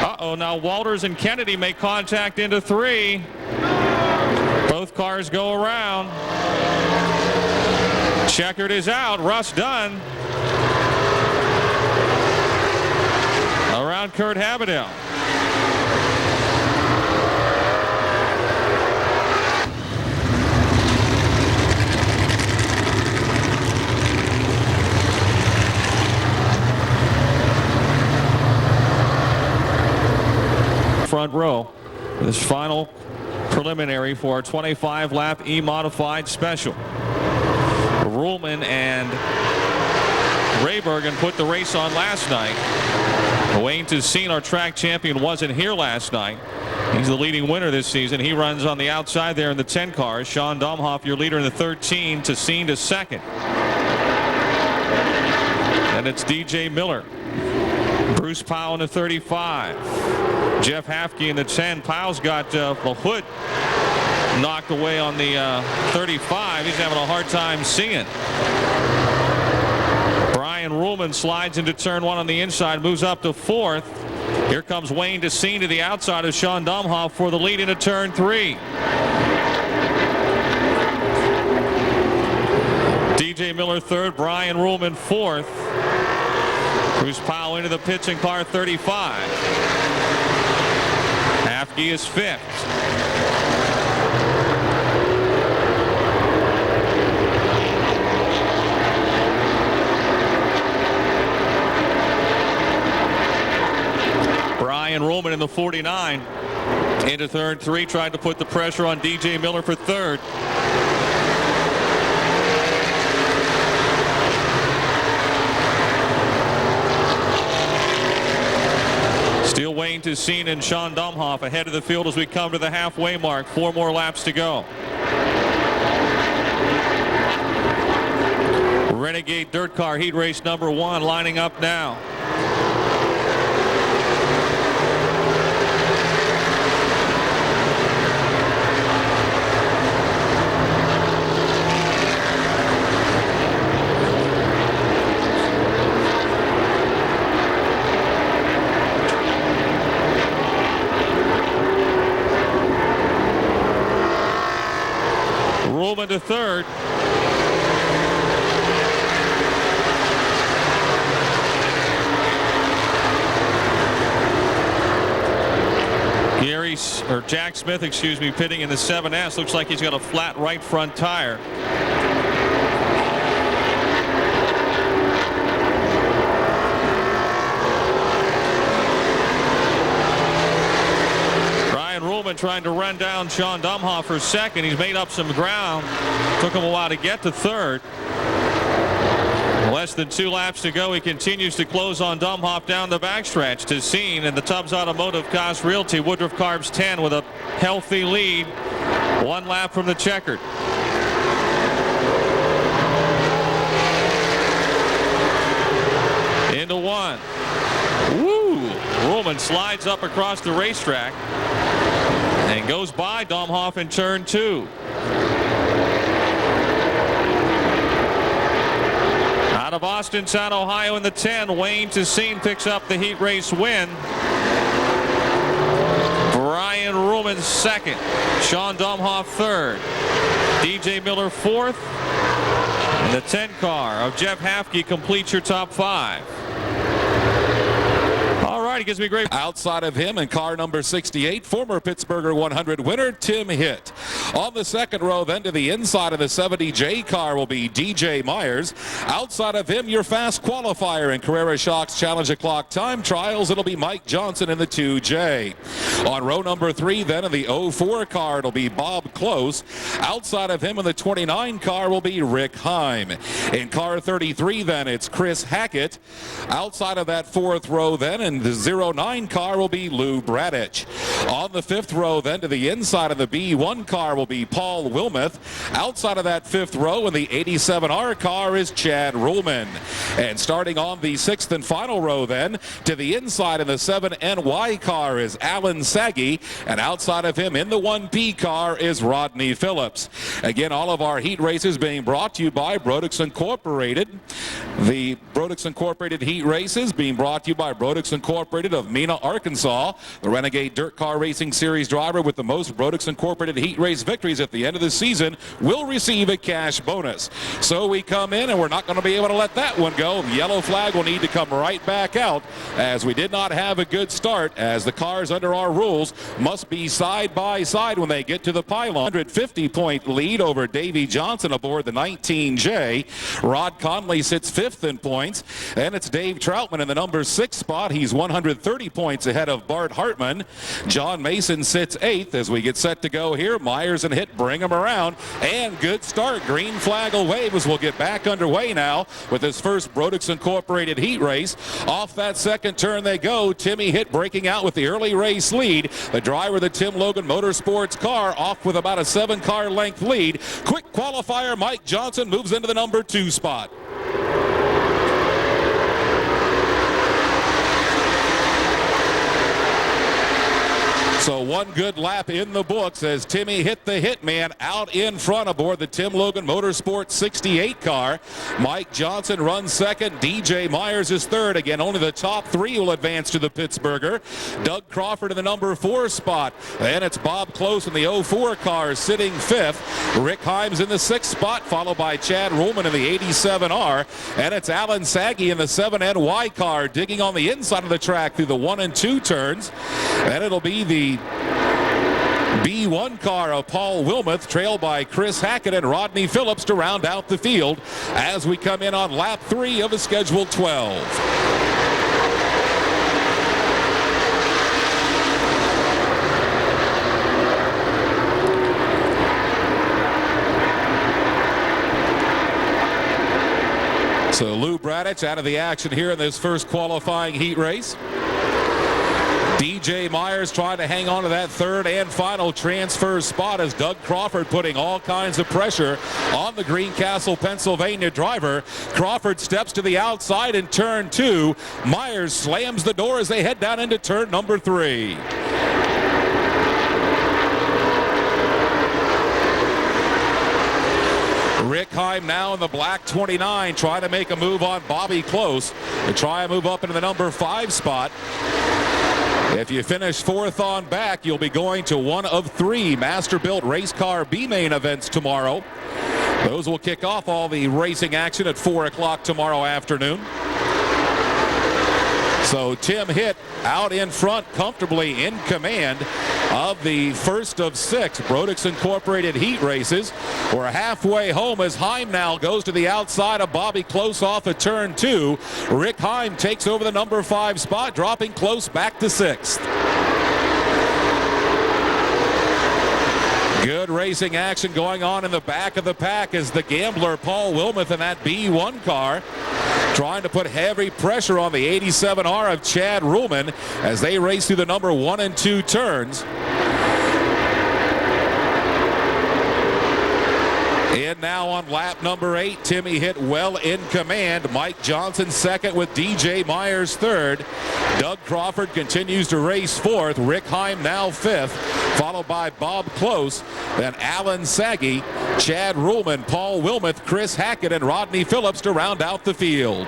Uh-oh, now Walters and Kennedy make contact into 3. Both cars go around. Checkered is out. Russ Dunn around Kurt Abadell. front row. This final preliminary for our 25-lap E-Modified Special. Ruhlman and Raybergen put the race on last night. Wayne Tessine, our track champion, wasn't here last night. He's the leading winner this season. He runs on the outside there in the 10 cars. Sean Domhoff, your leader in the 13. Tessine to second. And it's DJ Miller. Bruce Powell in the 35. Jeff Hafke in the 10. Powell's got the hood knocked away on the 35. He's having a hard time seeing. Brian Ruhlman slides into turn 1 on the inside, moves up to 4th. Here comes Wayne Tessine to the outside of Sean Domhoff for the lead into turn 3. DJ Miller 3rd, Brian Ruhlman 4th. Bruce Powell into the pits in car 35. Hafke is 5th. Brian Ruhlman in the 49 into turn 3, tried to put the pressure on DJ Miller for 3rd. Still Wayne Tessine and Sean Domhoff ahead of the field as we come to the halfway mark. 4 more laps to go. Renegade Dirt Car Heat Race number 1 lining up now. Ruhlman to 3rd. Jack Smith, pitting in the 7S. Looks like he's got a flat right front tire. Trying to run down Sean Domhoff for 2nd. He's made up some ground. Took him a while to get to 3rd. Less than 2 laps to go. He continues to close on Domhoff down the backstretch. Tessine and the Tubbs Automotive Cost Realty Woodruff Carbs 10 with a healthy lead. 1 lap from the checkered. Into 1. Woo! Ruhlman slides up across the racetrack and goes by Domhoff in turn 2. Out of Austintown, Ohio in the 10, Wayne Tessine picks up the heat race win. Brian Ruhlman 2nd. Sean Domhoff 3rd. DJ Miller 4th. And the 10 car of Jeff Hafke completes your top 5. It gives me great. Outside of him in car number 68, former Pittsburgher 100 winner Tim Hitt. On the 2nd row, then to the inside of the 70J car will be DJ Myers. Outside of him, your fast qualifier in Carrera Shock's Challenge the Clock time trials, it'll be Mike Johnson in the 2J. On row number 3, then in the 04 car, it'll be Bob Close. Outside of him in the 29 car will be Rick Heim. In car 33, then it's Chris Hackett. Outside of that 4th row, then in the 09 car will be Lou Bradich. On the 5th row, then to the inside of the B1 car will be Paul Wilmoth. Outside of that 5th row in the 87R car is Chad Ruhlman. And starting on the 6th and final row, then to the inside of the 7NY car is Alan Saggy. And outside of him in the 1P car is Rodney Phillips. Again, all of our heat races being brought to you by Brodix Incorporated. The Brodix Incorporated heat races being brought to you by Brodix Incorporated of Mena, Arkansas. The Renegade Dirt Car Racing Series driver with the most Brodix Incorporated heat race victories at the end of the season will receive a cash bonus. So we come in and we're not going to be able to let that one go. The yellow flag will need to come right back out as we did not have a good start, as the cars under our rules must be side by side when they get to the pylon. 150-point lead over Davey Johnson aboard the 19J. Rod Conley sits 5th in points, and it's Dave Troutman in the number 6 spot. He's 100 130 points ahead of Bart Hartman. John Mason sits 8th as we get set to go here. Myers and Hitt bring him around, and good start. Green flag will wave as we'll get back underway now with this first Brodix Incorporated heat race. Off that second turn they go. Timmy Hitt breaking out with the early race lead. The driver of the Tim Logan Motorsports car off with about a 7-car length lead. Quick qualifier Mike Johnson moves into the number 2 spot. So one good lap in the books as Timmy Hitt the Hitman out in front aboard the Tim Logan Motorsports 68 car. Mike Johnson runs second. DJ Myers is third. Again, only the top 3 will advance to the Pittsburgher. Doug Crawford in the number 4 spot. Then it's Bob Close in the 04 car sitting 5th. Rick Himes in the 6th spot, followed by Chad Ruhlman in the 87R. And it's Alan Saggy in the 7NY car digging on the inside of the track through the 1 and 2 turns. And it'll be the B1 car of Paul Wilmoth, trailed by Chris Hackett and Rodney Phillips to round out the field as we come in on lap 3 of the scheduled 12. So Lou Bradich out of the action here in this first qualifying heat race. DJ Myers trying to hang on to that third and final transfer spot as Doug Crawford putting all kinds of pressure on the Greencastle, Pennsylvania driver. Crawford steps to the outside in turn 2. Myers slams the door as they head down into turn number 3. Rick Heim now in the black 29 trying to make a move on Bobby Close to try and move up into the number 5 spot. If you finish 4th on back, you'll be going to one of 3 Master-Built Race Car B-Main events tomorrow. Those will kick off all the racing action at 4 o'clock tomorrow afternoon. So Tim Hitt out in front, comfortably in command of the first of 6 Brodix Incorporated heat races. We're halfway home as Heim now goes to the outside of Bobby Close off of turn 2. Rick Heim takes over the number 5 spot, dropping Close back to 6th. Good racing action going on in the back of the pack as the gambler Paul Wilmoth in that B1 car trying to put heavy pressure on the 87R of Chad Ruhlman as they race through the number 1 and 2 turns. And now on lap number 8, Timmy Hitt well in command. Mike Johnson second with DJ Myers third. Doug Crawford continues to race 4th. Rick Heim now 5th, followed by Bob Close, then Alan Saggy, Chad Ruhlman, Paul Wilmoth, Chris Hackett, and Rodney Phillips to round out the field.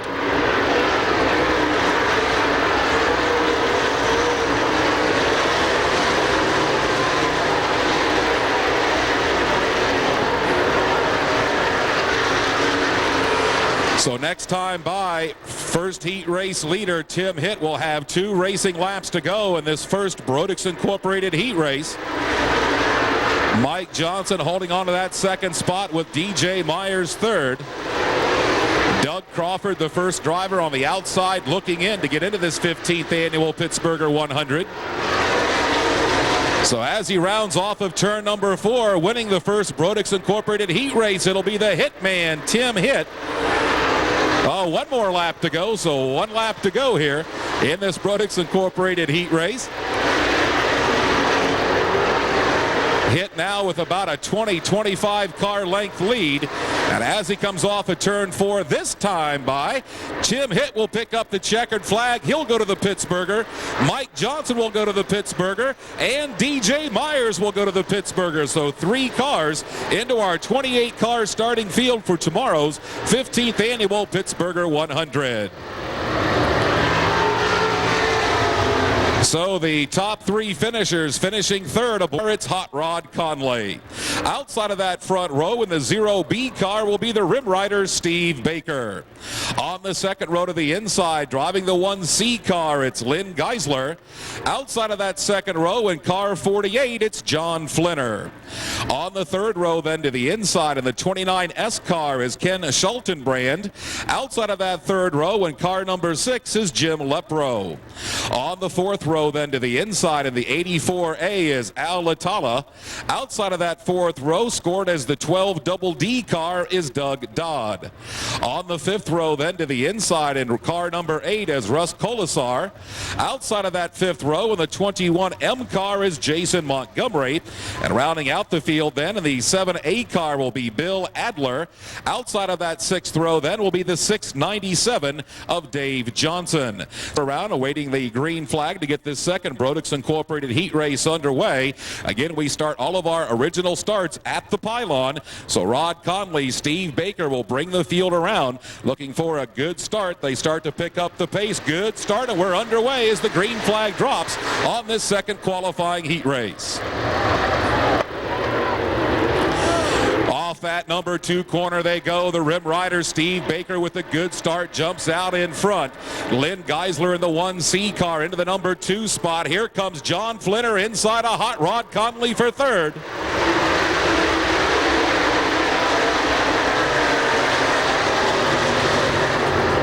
So next time by, first heat race leader Tim Hitt will have 2 racing laps to go in this first Brodix Incorporated heat race. Mike Johnson holding on to that second spot with DJ Myers third. Doug Crawford, the first driver on the outside, looking in to get into this 15th annual Pittsburgher 100. So as he rounds off of turn number 4, winning the first Brodix Incorporated heat race, it'll be the Hitman, Tim Hitt. Oh, one more lap to go, so 1 lap to go here in this Brodix Incorporated heat race. Hitt now with about a 20-25 car length lead. And as he comes off of turn 4 this time by, Tim Hitt will pick up the checkered flag. He'll go to the Pittsburgher. Mike Johnson will go to the Pittsburgher. And DJ Myers will go to the Pittsburgher. So 3 cars into our 28-car starting field for tomorrow's 15th annual Pittsburgher 100. So the top 3 finishers finishing third aboard, it's Hot Rod Conley. Outside of that front row in the 0B car will be the rim rider, Steve Baker. On the second row to the inside, driving the 1C car, it's Lynn Geisler. Outside of that second row in car 48, it's John Flinner. On the third row then to the inside in the 29S car is Ken Schultenbrand. Outside of that third row in car number 6 is Jim Lepro. On the fourth row then to the inside in the 84A is Al Latala. Outside of that fourth row, scored as the 12 double D car, is Doug Dodd. On the fifth row then to the inside in car number 8 is Russ Colasar. Outside of that fifth row in the 21M car is Jason Montgomery. And rounding out the field then in the 7A car will be Bill Adler. Outside of that sixth row then will be the 697 of Dave Johnson. Around awaiting the green flag to get this second Brodix Incorporated heat race underway. Again, we start all of our original starts at the pylon. So Rod Conley, Steve Baker will bring the field around, looking for a good start. They start to pick up the pace. Good start, and we're underway as the green flag drops on this second qualifying heat race. Off that number 2 corner they go. The rim rider Steve Baker with a good start jumps out in front. Lynn Geisler in the 1C car into the number 2 spot. Here comes John Flinner inside a hot rod Conley for third.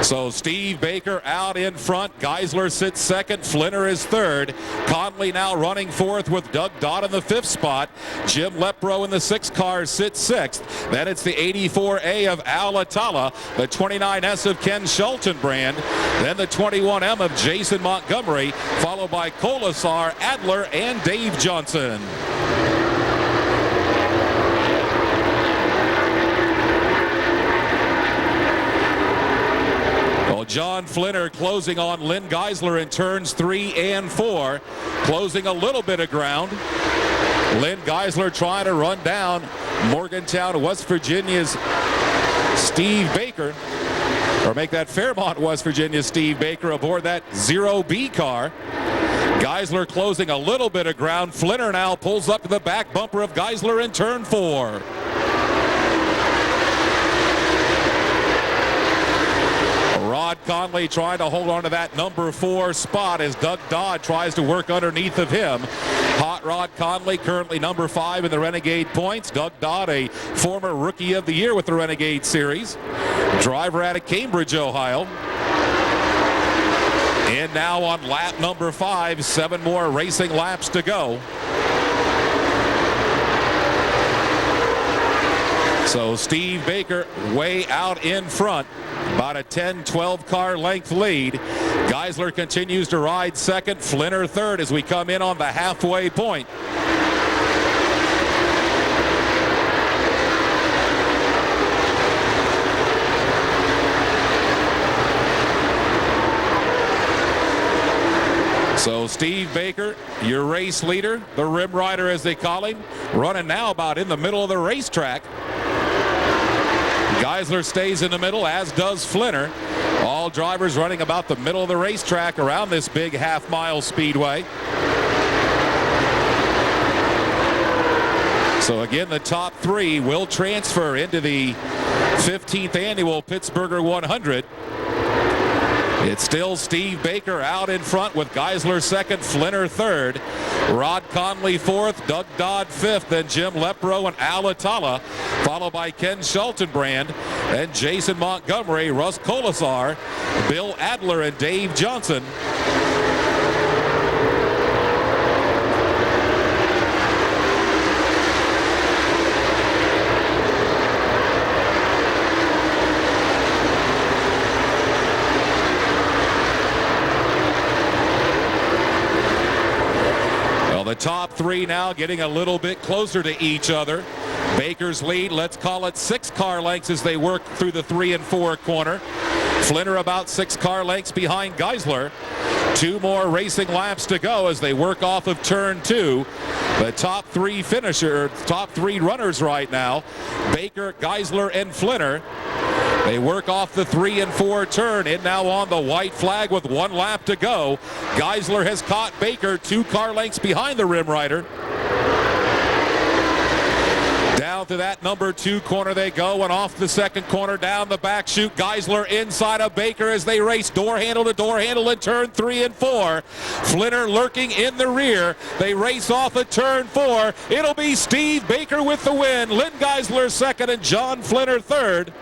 So Steve Baker out in front. Geisler sits second. Flinner is third. Conley now running fourth with Doug Dodd in the 5th spot. Jim Lepro in the 6 car sits 6th. Then it's the 84A of Al Atala, the 29S of Ken Schultenbrand, then the 21M of Jason Montgomery, followed by Colasar, Adler, and Dave Johnson. John Flinner closing on Lynn Geisler in turns 3 and 4, closing a little bit of ground. Lynn Geisler trying to run down Morgantown, West Virginia's Steve Baker, or make that Fairmont, West Virginia Steve Baker aboard that 0B car. Geisler closing a little bit of ground. Flinner now pulls up to the back bumper of Geisler in turn 4. Rod Conley trying to hold on to that number 4 spot as Doug Dodd tries to work underneath of him. Hot Rod Conley currently number 5 in the Renegade points. Doug Dodd, a former Rookie of the Year with the Renegade Series. Driver out of Cambridge, Ohio. And now on lap number 5, 7 more racing laps to go. So Steve Baker way out in front, about a 10-12 car length lead. Geisler continues to ride second, Flinner third as we come in on the halfway point. So Steve Baker, your race leader, the rim rider as they call him, running now about in the middle of the racetrack. Geisler stays in the middle, as does Flinner. All drivers running about the middle of the racetrack around this big half-mile speedway. So again, the top 3 will transfer into the 15th annual Pittsburgher 100. It's still Steve Baker out in front with Geisler second, Flinner third. Rod Conley fourth, Doug Dodd fifth, then Jim Lepro and Al Atala, followed by Ken Schultenbrand, and Jason Montgomery, Russ Colasar, Bill Adler, and Dave Johnson. The top 3 now getting a little bit closer to each other. Baker's lead, let's call it 6 car lengths as they work through the 3 and 4 corner. Flinner about 6 car lengths behind Geisler. 2 more racing laps to go as they work off of turn 2. The top 3 top 3 runners right now, Baker, Geisler, and Flinner. They work off the 3 and 4 turn, in now on the white flag with 1 lap to go. Geisler has caught Baker 2 car lengths behind the rim rider. Down to that number 2 corner they go, and off the second corner down the back chute. Geisler inside of Baker as they race door handle to door handle in turn 3 and 4. Flinner lurking in the rear. They race off at turn 4. It'll be Steve Baker with the win. Lynn Geisler second and John Flinner third.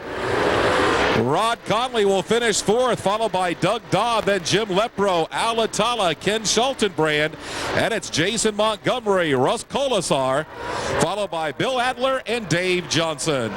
Rod Conley will finish 4th, followed by Doug Dodd, then Jim Lepro, Al Atala, Ken Schultenbrand, and it's Jason Montgomery, Russ Colasar, followed by Bill Adler and Dave Johnson.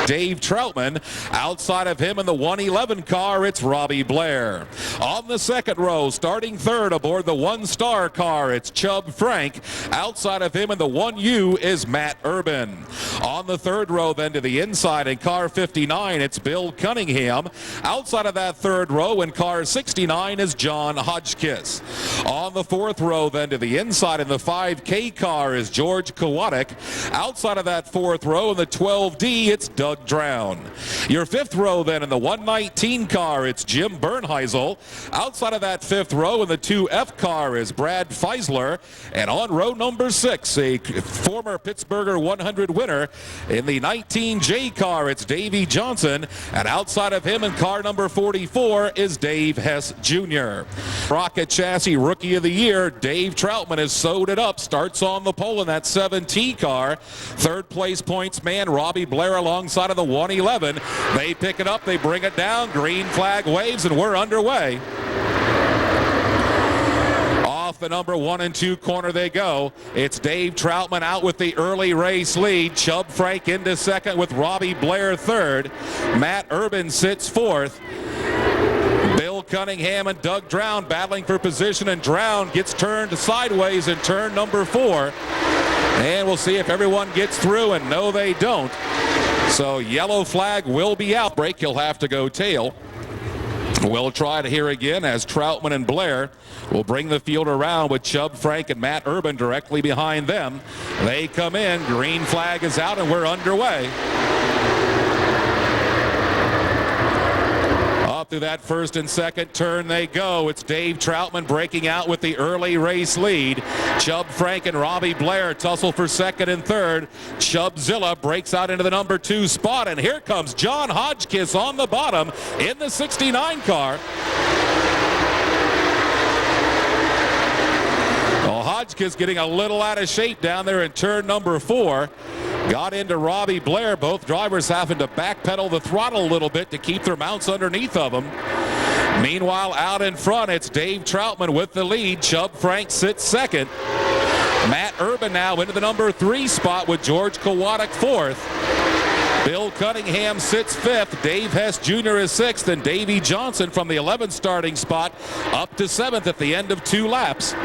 Dave Troutman. Outside of him in the 111 car, it's Robbie Blair. On the second row, starting third aboard the 1-star car, it's Chubb Frank. Outside of him in the 1U is Matt Urban. On the third row, then to the inside in car 59, it's Bill Cunningham. Outside of that third row in car 69 is John Hodgkiss. On the fourth row, then to the inside in the 5K car is George Kowatic. Outside of that fourth row in the 12D, it's Doug Drown. Your fifth row, then in the 119 car, it's Jim Bernheisel. Outside of that fifth row in the 2F car is Brad Feisler. And on row number 6, a former Pittsburgher 100 winner in the 19J car, it's Davey Johnson. And outside of him in car number 44 is Dave Hess Jr. Rocket Chassis Rookie of the Year, Dave Troutman has sewed it up, starts on the pole in that 7T car. Third place points man Robbie Blair alongside of the 111. They pick it up, they bring it down, green flag waves, and we're underway. Off the number 1 and 2 corner they go. It's Dave Troutman out with the early race lead. Chubb Frank into second with Robbie Blair third. Matt Urban sits fourth. Bill Cunningham and Doug Drown battling for position, and Drown gets turned sideways in turn number 4. And we'll see if everyone gets through, and no, they don't. So yellow flag will be out. Break, he'll have to go tail. We'll try it here again as Troutman and Blair will bring the field around with Chubb Frank and Matt Urban directly behind them. They come in, green flag is out, and we're underway. Up through that first and second turn they go. It's Dave Troutman breaking out with the early race lead. Chubb Frank and Robbie Blair tussle for second and third. Chubbzilla breaks out into the number 2 spot, and here comes John Hodgkiss on the bottom in the 69 car. Well, Hodgkiss getting a little out of shape down there in turn number 4. Got into Robbie Blair. Both drivers having to backpedal the throttle a little bit to keep their mounts underneath of them. Meanwhile, out in front, it's Dave Troutman with the lead. Chubb Frank sits second. Matt Urban now into the number 3 spot with George Kowatic fourth. Bill Cunningham sits fifth. Dave Hess Jr. is sixth, and Davey Johnson from the 11th starting spot up to 7th at the end of 2 laps.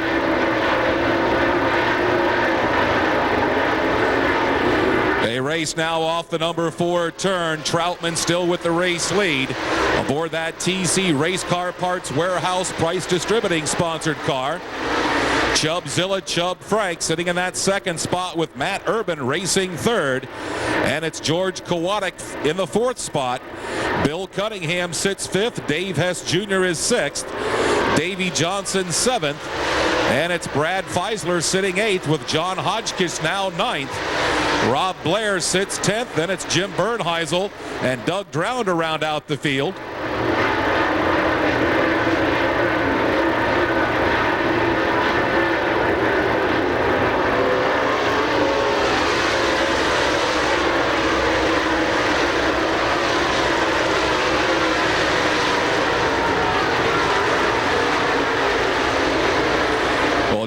They race now off the number 4 turn. Troutman still with the race lead. Aboard that TC Race Car Parts Warehouse Price Distributing sponsored car. Chubbzilla, Chubb Frank sitting in that second spot with Matt Urban racing third. And it's George Kowatic in the 4th spot. Bill Cunningham sits 5th. Dave Hess Jr. is 6th. Davey Johnson 7th. And it's Brad Feisler sitting 8th with John Hodgkiss now 9th. Rob Blair sits 10th. Then it's Jim Bernheisel and Doug Drown to round out the field.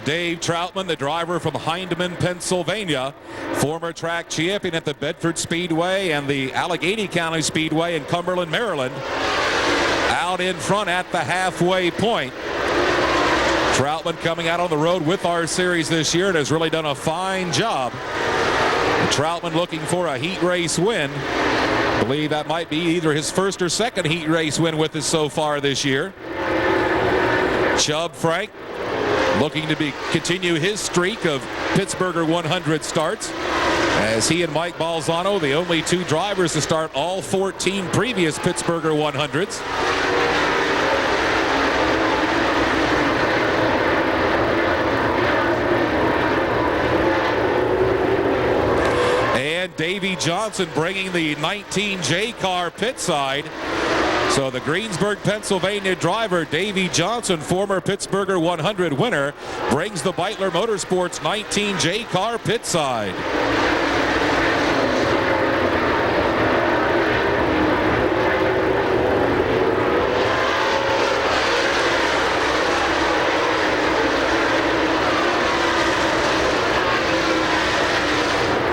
Dave Troutman, the driver from Hindman, Pennsylvania, former track champion at the Bedford Speedway and the Allegheny County Speedway in Cumberland, Maryland, out in front at the halfway point. Troutman coming out on the road with our series this year and has really done a fine job. Troutman looking for a heat race win. I believe that might be either his first or second heat race win with us so far this year. Chubb Frank looking to continue his streak of Pittsburgher 100 starts, as he and Mike Balzano, the only 2 drivers to start all 14 previous Pittsburgher 100s. And Davey Johnson bringing the 19J car pit side. So the Greensburg, Pennsylvania driver, Davey Johnson, former Pittsburgher 100 winner, brings the Beitler Motorsports 19J car pit side.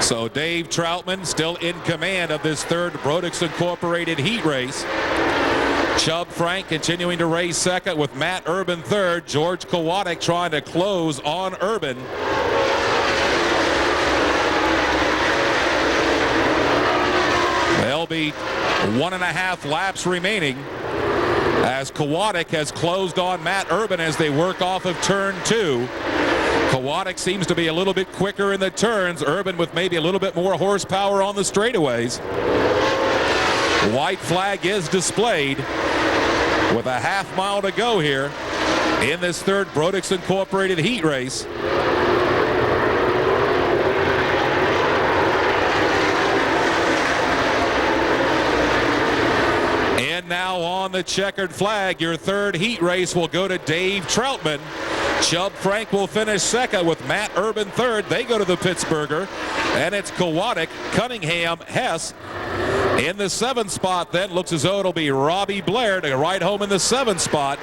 So Dave Troutman still in command of this third Brodix Incorporated heat race. Chubb Frank continuing to race second with Matt Urban third. George Kowatic trying to close on Urban. There'll be 1.5 laps remaining as Kowatic has closed on Matt Urban as they work off of turn 2. Kowatic seems to be a little bit quicker in the turns. Urban with maybe a little bit more horsepower on the straightaways. White flag is displayed with a half mile to go here in this third Brodix Incorporated heat race. And now on the checkered flag, your third heat race will go to Dave Troutman. Chubb Frank will finish second with Matt Urban third. They go to the Pittsburgher. And it's Kowatic, Cunningham, Hess in the 7th spot. Then looks as though it'll be Robbie Blair to ride home in the 7th spot,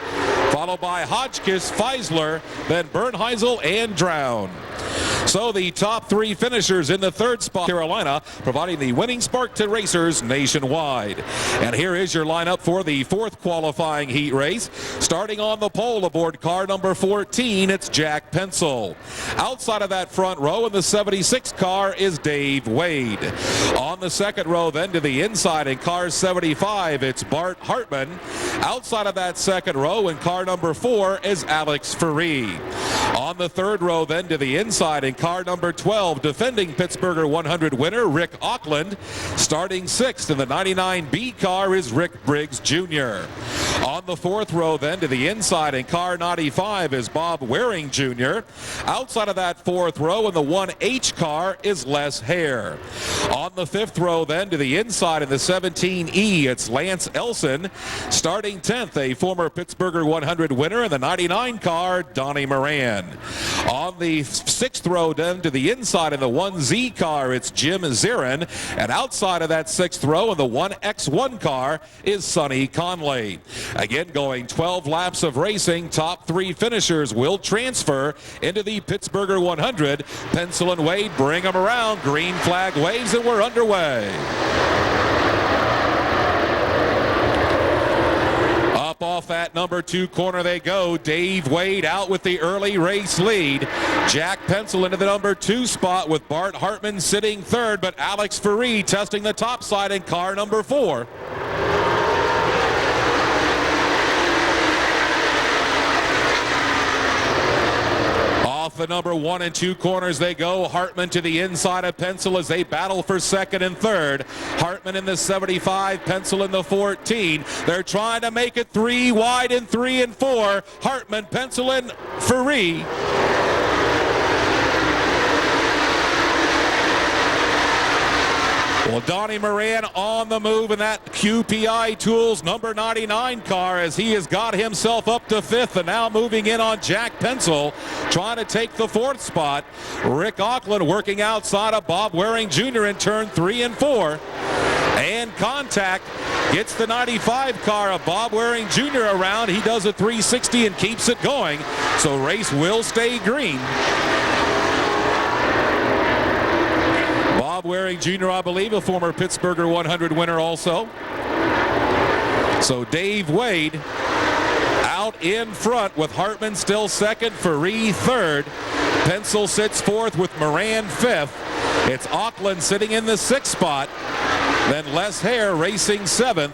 followed by Hotchkiss, Feisler, then Bernheisel and Drown. So the top 3 finishers in the 3rd spot, Carolina, providing the winning spark to racers nationwide. And here is your lineup for the 4th qualifying heat race. Starting on the pole aboard car number 14, it's Jack Pencil. Outside of that front row in the 76 car is Dave Wade. On the 2nd row then to the inside in car 75, it's Bart Hartman. Outside of that 2nd row in car number 4 is Alex Ferree. On the 3rd row then to the inside in car number 12, defending Pittsburgher 100 winner Rick Auckland. Starting 6th in the 99B car is Rick Briggs Jr. On the 4th row then to the inside in car 95 is Bob Waring Jr. Outside of that 4th row in the 1H car is Les Hare. On the 5th row then to the inside in the 17E, it's Lance Elson. Starting 10th, a former Pittsburgher 100 winner in the 99 car, Donnie Moran. On the 6th row then to the inside in the 1Z car, it's Jim Zarin. And outside of that 6th row in the 1X1 car is Sonny Conley. Again, going 12 laps of racing, top 3 finishers will transfer into the Pittsburgher 100. Pencil and Wade bring them around. Green flag waves and we're underway. Up off that number 2 corner they go. Dave Wade out with the early race lead. Jack Pencil into the number 2 spot with Bart Hartman sitting 3rd, but Alex Ferree testing the top side in car number 4. Off the number 1 and 2 corners they go. Hartman to the inside of Pencil as they battle for 2nd and 3rd. Hartman in the 75, Pencil in the 14. They're trying to make it 3 wide in 3 and 4. Hartman, Pencil, and Ferree. Well, Donnie Moran on the move in that QPI Tools number 99 car as he has got himself up to 5th and now moving in on Jack Pencil, trying to take the 4th spot. Rick Auckland working outside of Bob Waring Jr. in turn 3 and 4. And contact gets the 95 car of Bob Waring Jr. around. He does a 360 and keeps it going. So race will stay green. Bob Waring Jr., I believe, a former Pittsburgher 100 winner also. So Dave Wade out in front with Hartman still 2nd, Ferree 3rd. Pencil sits 4th with Moran 5th. It's Auckland sitting in the 6th spot. Then Les Hare racing 7th,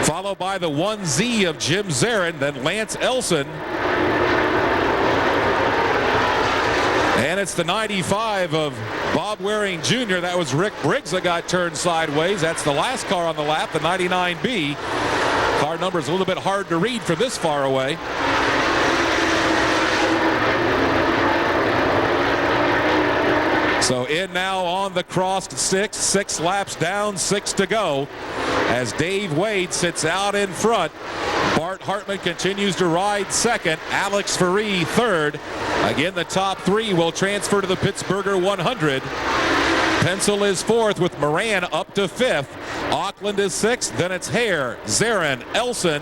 followed by the 1Z of Jim Zarin, then Lance Elson. And it's the 95 of Bob Waring Jr. That was Rick Briggs that got turned sideways. That's the last car on the lap, the 99B. Car number is a little bit hard to read from this far away. So in now on the crossed six laps down, 6 to go. As Dave Wade sits out in front, Bart Hartman continues to ride second, Alex Ferree third. Again, the top three will transfer to the Pittsburgher 100. Pencil is fourth with Moran up to fifth. Auckland is sixth, then it's Hare, Zarin, Elson,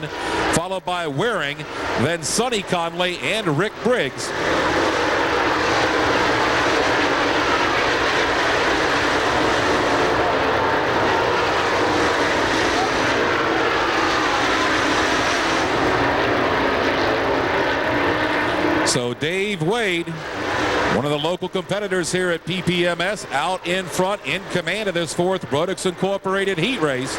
followed by Waring, then Sonny Conley and Rick Briggs. So Dave Wade, one of the local competitors here at PPMS, out in front in command of this fourth Brodix Incorporated heat race.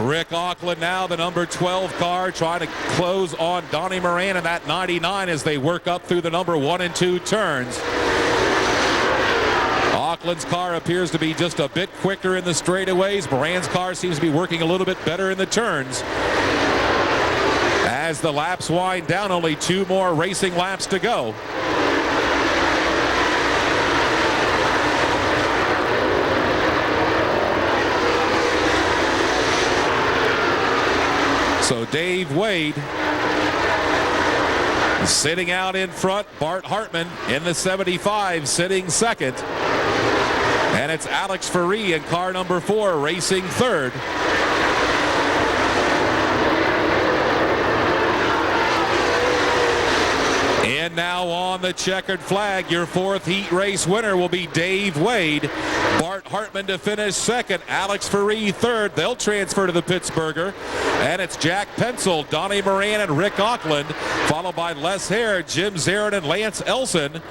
Rick Auckland now, the number 12 car, trying to close on Donnie Moran in that 99 as they work up through the number 1 and 2 turns. Auckland's car appears to be just a bit quicker in the straightaways. Moran's car seems to be working a little bit better in the turns. As the laps wind down, only 2 more racing laps to go. So Dave Wade sitting out in front. Bart Hartman in the 75 sitting second. And it's Alex Ferree in car number 4 racing third. And now on the checkered flag, your fourth heat race winner will be Dave Wade. Bart Hartman to finish second. Alex Ferree third. They'll transfer to the Pittsburgher. And it's Jack Pencil, Donnie Moran, and Rick Auckland, followed by Les Hare, Jim Zarin, and Lance Elson.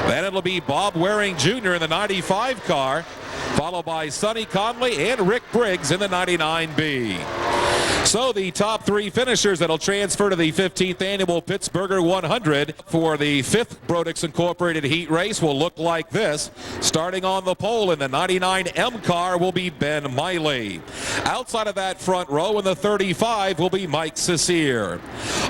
Then it'll be Bob Waring Jr. in the 95 car, followed by Sonny Conley and Rick Briggs in the 99B. So the top 3 finishers that'll transfer to the 15th annual Pittsburgher 100 for the 5th Brodix Incorporated heat race will look like this. Starting on the pole in the 99M car will be Ben Miley. Outside of that front row in the 35 will be Mike Cecere.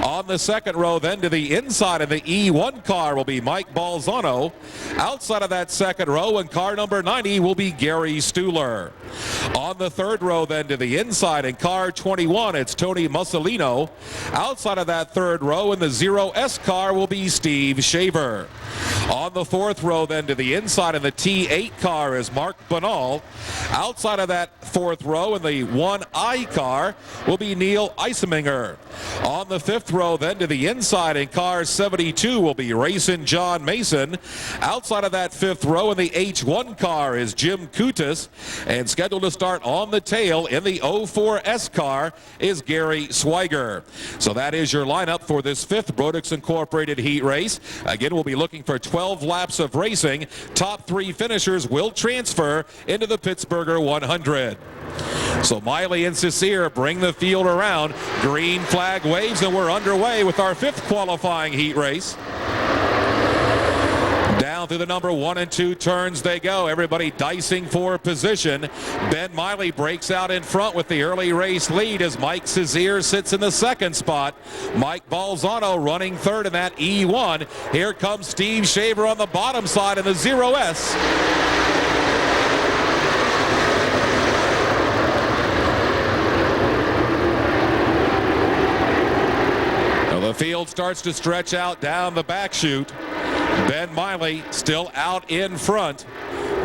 On the second row then to the inside of the E1 car will be Mike Balzano. Outside of that second row in car number 90 will be Gary Stuhler. On the third row then to the inside in car 21, it's Tony Mussolino. Outside of that third row in the 0S car will be Steve Shaver. On the fourth row then to the inside in the T8 car is Mark Banal. Outside of that fourth row in the 1I car will be Neil Eiseminger. On the fifth row then to the inside in car 72 will be Racing John Mason. Outside of that fifth row in the H1 car is Jim Kutis. And scheduled to start on the tail in the 04S car is Gary Swiger. So that is your lineup for this 5th Brodix Incorporated heat race. Again, we'll be looking for 12 laps of racing. Top 3 finishers will transfer into the Pittsburgher 100. So Miley and Cecere bring the field around. Green flag waves, and we're underway with our 5th qualifying heat race. Down through the number 1 and 2 turns they go. Everybody dicing for position. Ben Miley breaks out in front with the early race lead as Mike Cecere sits in the second spot. Mike Balzano running third in that E1. Here comes Steve Shaver on the bottom side in the 0S. The field starts to stretch out down the back chute. Ben Miley still out in front.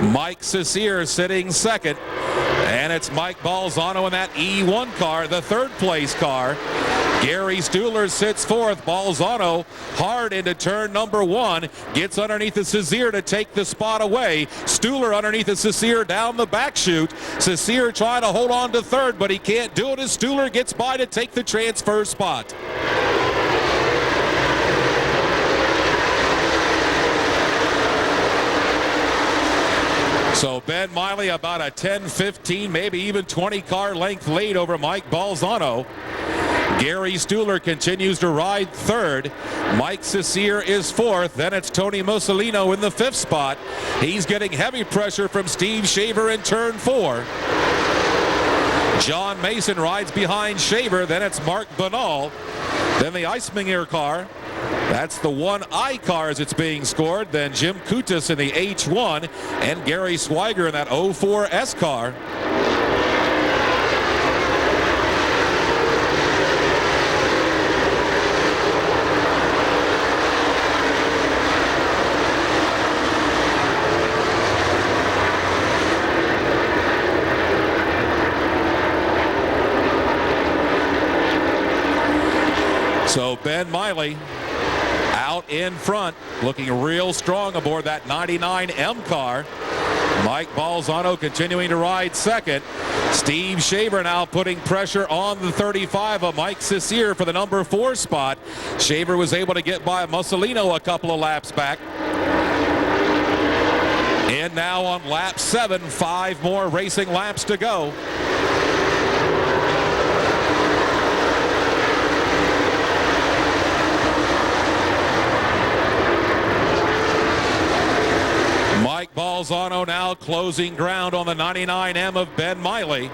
Mike Cecere sitting second. And it's Mike Balzano in that E1 car, the third place car. Gary Stuhler sits fourth. Balzano hard into turn number 1. Gets underneath the Cecere to take the spot away. Stuhler underneath the Cecere down the back chute. Cecere trying to hold on to third, but he can't do it as Stuhler gets by to take the transfer spot. So Ben Miley about a 10, 15, maybe even 20 car length lead over Mike Balzano. Gary Stuhler continues to ride third. Mike Cecere is fourth. Then it's Tony Mussolino in the fifth spot. He's getting heavy pressure from Steve Shaver in turn 4. John Mason rides behind Shaver. Then it's Mark Banal. Then the Eisminger car. That's the 1I car as it's being scored. Then Jim Kutas in the H1 and Gary Swiger in that 04S car. So Ben Miley out in front, looking real strong aboard that 99M car. Mike Balzano continuing to ride second. Steve Shaver now putting pressure on the 35 of Mike Cecere for the number 4 spot. Shaver was able to get by Mussolino a couple of laps back. And now on lap 7, 5 more racing laps to go. Mike Balzano now closing ground on the 99M of Ben Miley.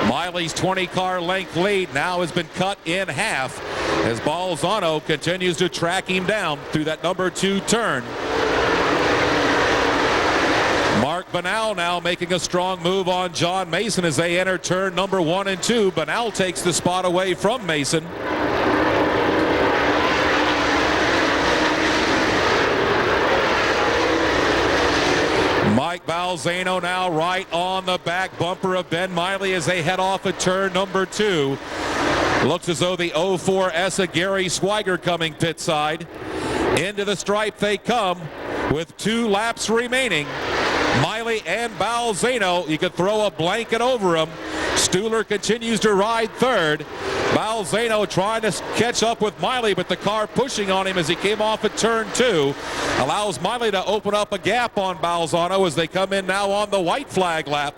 Miley's 20-car length lead now has been cut in half as Balzano continues to track him down through that number 2 turn. Mark Banal now making a strong move on John Mason as they enter turn number 1 and 2. Banal takes the spot away from Mason. Mike Balzano now right on the back bumper of Ben Miley as they head off at turn number 2. Looks as though the 04S of Gary Swiger coming pit side. Into the stripe they come with 2 laps remaining. Miley and Balzano, you could throw a blanket over them. Stuhler continues to ride third. Balzano trying to catch up with Miley, but the car pushing on him as he came off at turn 2. Allows Miley to open up a gap on Balzano as they come in now on the white flag lap.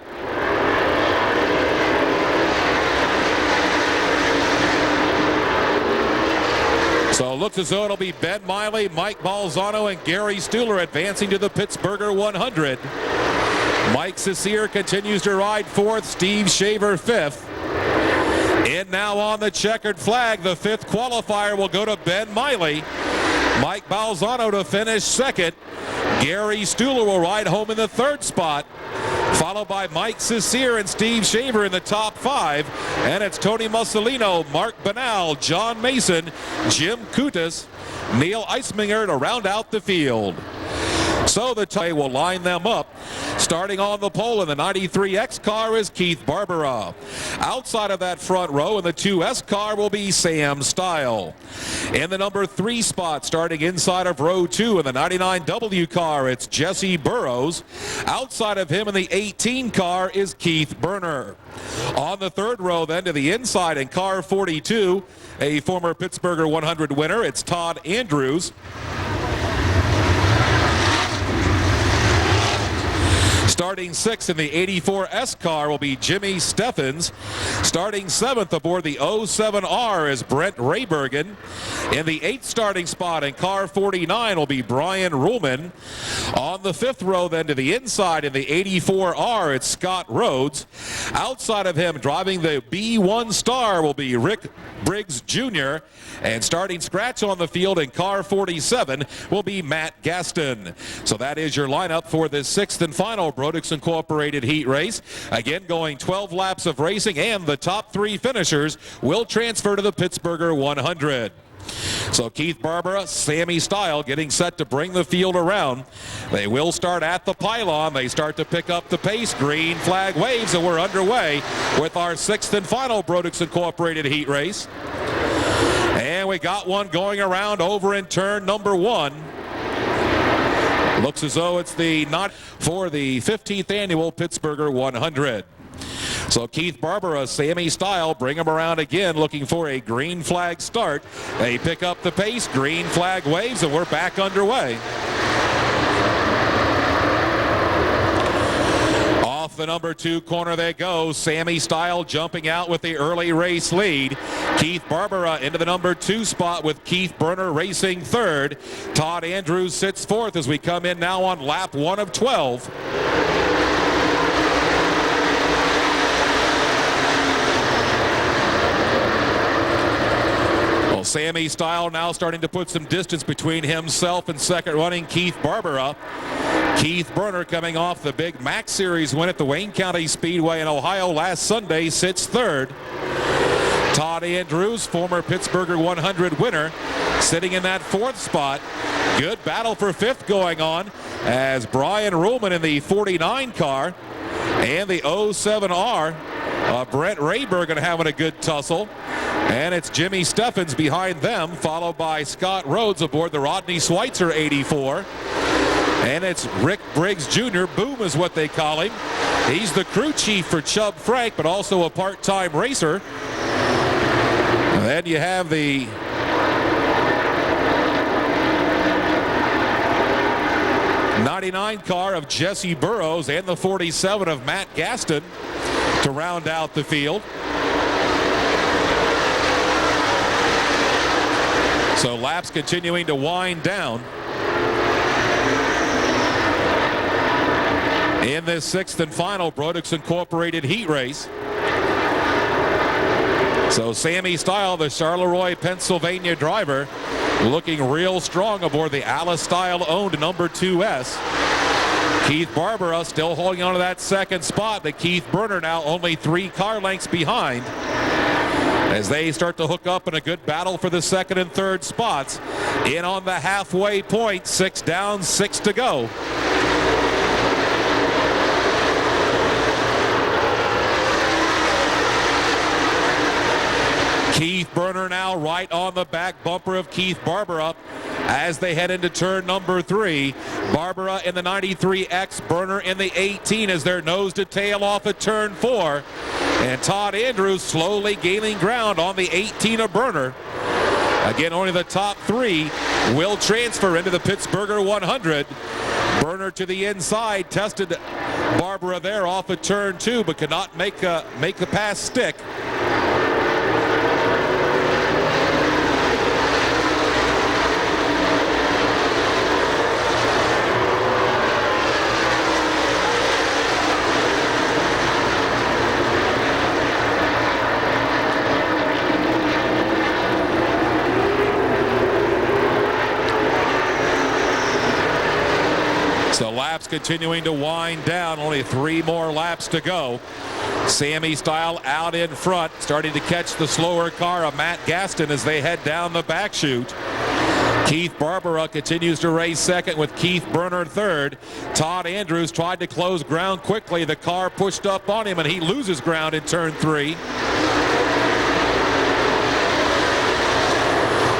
So it looks as though it'll be Ben Miley, Mike Balzano, and Gary Stuhler advancing to the Pittsburgher 100. Mike Cecere continues to ride fourth, Steve Shaver fifth. And now on the checkered flag, the 5th qualifier will go to Ben Miley. Mike Balzano to finish second. Gary Stuhler will ride home in the 3rd spot, followed by Mike Cecere and Steve Shaver in the top 5. And it's Tony Mussolino, Mark Banal, John Mason, Jim Kutas, Neil Eisminger to round out the field. So the tie will line them up. Starting on the pole in the 93X car is Keith Barbera. Outside of that front row in the 2S car will be Sam Stile. In the number 3 spot, starting inside of row 2 in the 99W car, it's Jesse Burrows. Outside of him in the 18 car is Keith Berner. On the 3rd row then to the inside in car 42, a former Pittsburgher 100 winner, it's Todd Andrews. Starting 6th in the 84S car will be Jimmy Steffens. Starting 7th aboard the 07R is Brent Raybergen. In the 8th starting spot in car 49 will be Brian Ruhlman. On the 5th row then to the inside in the 84R, it's Scott Rhodes. Outside of him driving the B1 Star will be Rick Briggs Jr. And starting scratch on the field in car 47 will be Matt Gaston. So that is your lineup for this 6th and final Brodix Incorporated heat race. Again, going 12 laps of racing, and the top 3 finishers will transfer to the Pittsburgher 100. So Keith Barbera, Sammy Stile getting set to bring the field around. They will start at the pylon. They start to pick up the pace. Green flag waves, and we're underway with our 6th and final Brodix Incorporated heat race. And we got one going around over in turn number 1. Looks as though it's the not for the 15th annual Pittsburgher 100. So Keith Barbera, Sammy Stile, bring him around again, looking for a green flag start. They pick up the pace, green flag waves, and we're back underway. Off the number 2 corner they go. Sammy Style jumping out with the early race lead. Keith Barbera into the number 2 spot with Keith Burner racing third. Todd Andrews sits fourth as we come in now on lap 1 of 12. Well, Sammy Style now starting to put some distance between himself and second running Keith Barbera. Keith Burner, coming off the big Max Series win at the Wayne County Speedway in Ohio last Sunday, sits third. Todd Andrews, former Pittsburgher 100 winner, sitting in that fourth spot. Good battle for fifth going on as Brian Ruhlman in the 49 car and the 07R. Brent Raybergen having a good tussle. And it's Jimmy Steffens behind them, followed by Scott Rhodes aboard the Rodney Schweitzer 84. And it's Rick Briggs Jr., Boom is what they call him. He's the crew chief for Chubb Frank, but also a part-time racer. And then you have the '99 car of Jesse Burrows and the 47 of Matt Gaston to round out the field. So laps continuing to wind down in this sixth and final Brodix Incorporated heat race. So Sammy Style, the Charleroi, Pennsylvania driver, looking real strong aboard the Alice Style owned number 2S. Keith Barbera still holding on to that second spot, but Keith Burner now only 3 car lengths behind as they start to hook up in a good battle for the second and third spots. In on the halfway point, 6 down, 6 to go. Keith Burner now right on the back bumper of Keith Barbera as they head into turn number 3. Barbera in the 93X, Burner in the 18 as they're nose to tail off at turn 4. And Todd Andrews slowly gaining ground on the 18 of Burner. Again, only the top 3 will transfer into the Pittsburgher 100. Burner to the inside, tested Barbera there off at turn 2, but could not make the pass stick. So laps continuing to wind down, only 3 more laps to go. Sammy Style out in front, starting to catch the slower car of Matt Gaston as they head down the back chute. Keith Barbera continues to race second with Keith Burner third. Todd Andrews tried to close ground quickly. The car pushed up on him and he loses ground in turn 3.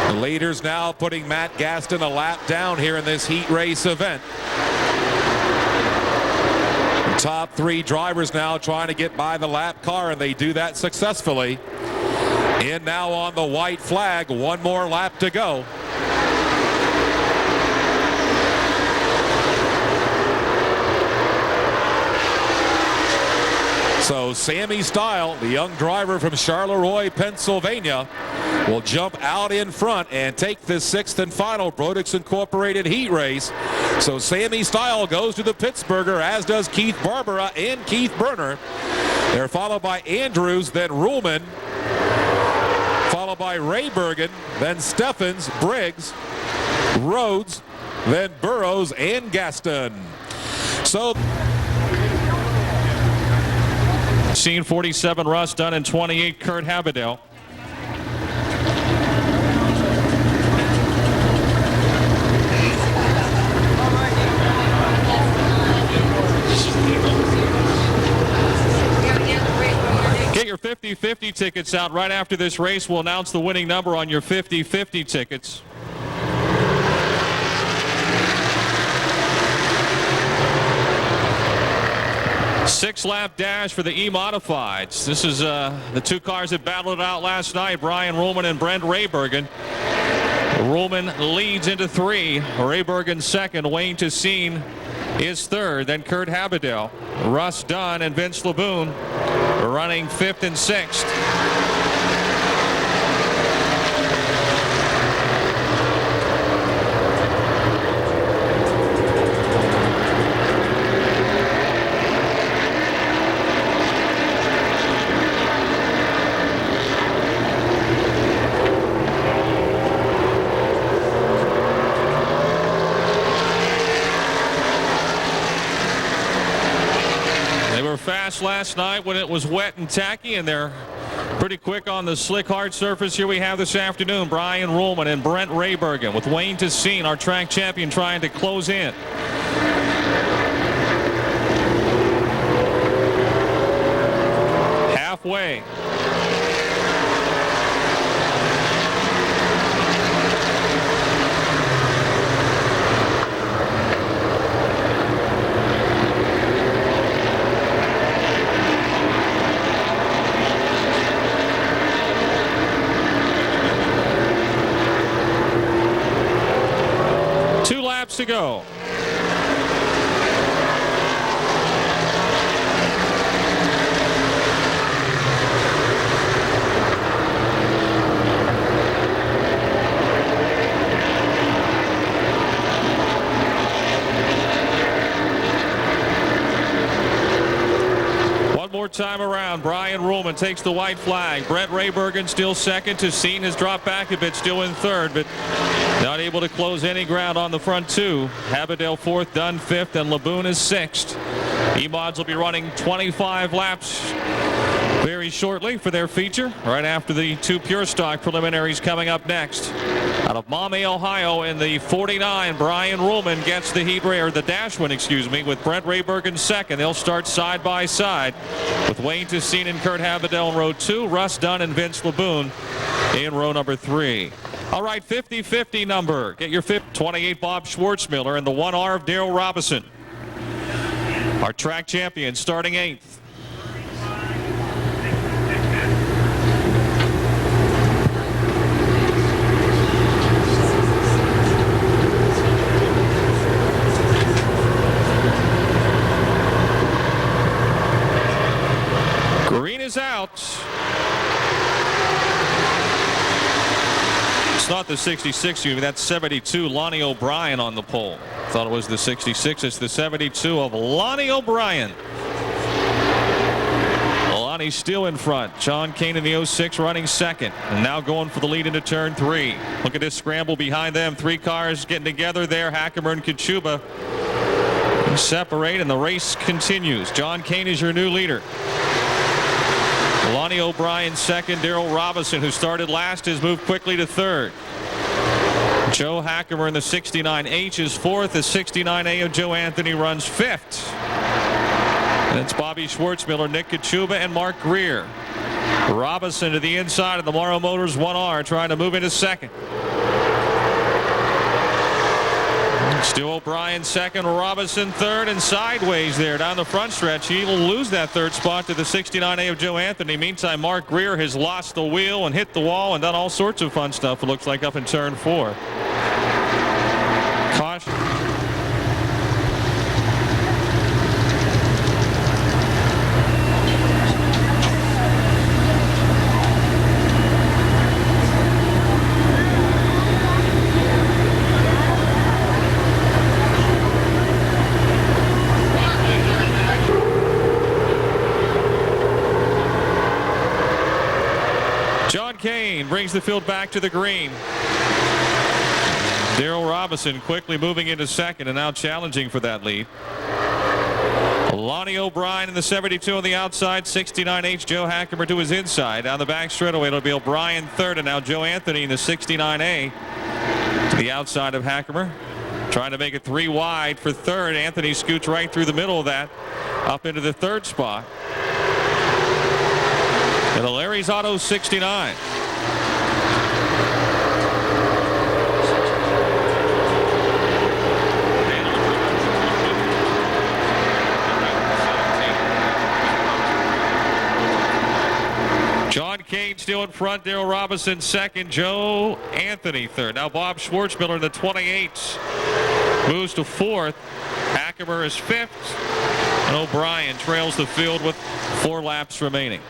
The leaders now putting Matt Gaston a lap down here in this heat race event. The top 3 drivers now trying to get by the lap car, and they do that successfully. In now on the white flag, 1 more lap to go. So Sammy Style, the young driver from Charleroi, Pennsylvania, will jump out in front and take this 6th and final Brodix Incorporated heat race. So Sammy Style goes to the Pittsburgher, as does Keith Barbera and Keith Burner. They're followed by Andrews, then Ruhlman, followed by Raybergen, then Steffens, Briggs, Rhodes, then Burrows and Gaston. So Scene 47, Russ Dunn, and 28, Kurt Habadell. Get your 50-50 tickets out right after this race. We'll announce the winning number on your 50-50 tickets. Six-lap dash for the E-Modifieds. This is the 2 cars that battled it out last night, Brian Ruhlman and Brent Raybergen. Ruhlman leads into 3. Raybergen second. Wayne Tessine is third. Then Kurt Habadell, Russ Dunn, and Vince Laboon running fifth and sixth. Fast last night when it was wet and tacky, and they're pretty quick on the slick hard surface here we have this afternoon. Brian Ruhlman and Brent Raybergen with Wayne Tessine, our track champion, trying to close in. Halfway. To go. One more time around. Brian Ruhlman takes the white flag. Brent Raybergen still second. Tessine has dropped back a bit, still in third, but not able to close any ground on the front two. Habadell fourth, Dunn fifth, and Laboon is sixth. E-Mods will be running 25 laps very shortly for their feature, right after the two pure stock preliminaries coming up next. Out of Maumee, Ohio, in the 49, Brian Ruhlman gets the heat or the dash win, with Brent Raybergen second. They'll start side by side with Wayne Tessine and Kurt Habadell in row 2, Russ Dunn and Vince Laboon in row number 3. All right, 50-50 number. Get your 28 Bob Schwartzmiller and the 1R of Darrell Robinson. Our track champion starting 8th. Green is out. It's not the 66, that's 72. Lonnie O'Brien on the pole. Thought it was the 66. It's the 72 of Lonnie O'Brien. Lonnie's still in front. John Kane in the 06 running second. And now going for the lead into turn 3. Look at this scramble behind them. 3 cars getting together there. Hackemer and Kachuba separate, and the race continues. John Kane is your new leader. Lonnie O'Brien second. Darrell Robinson, who started last, has moved quickly to third. Joe Hackemer in the 69H is fourth. The 69A of Joe Anthony runs fifth. And it's Bobby Schwartzmiller, Nick Kachuba, and Mark Greer. Robinson to the inside of the Morrow Motors 1R, trying to move into second. Still O'Brien second, Robinson third, and sideways there down the front stretch. He'll lose that third spot to the 69A of Joe Anthony. Meantime, Mark Greer has lost the wheel and hit the wall and done all sorts of fun stuff, it looks like, up in turn 4. Caution. Kane brings the field back to the green. Darrell Robinson quickly moving into second and now challenging for that lead. Lonnie O'Brien in the 72 on the outside. 69H Joe Hackemer to his inside. Down the back straightaway it'll be O'Brien third, and now Joe Anthony in the 69A to the outside of Hackemer. Trying to make it 3 wide for third. Anthony scoots right through the middle of that up into the third spot. And the Larry's Auto 69. John Kane still in front. Darrell Robinson second. Joe Anthony third. Now Bob Schwartzmiller in the 28. moves to fourth. Ackermer is fifth. And O'Brien trails the field with 4 laps remaining.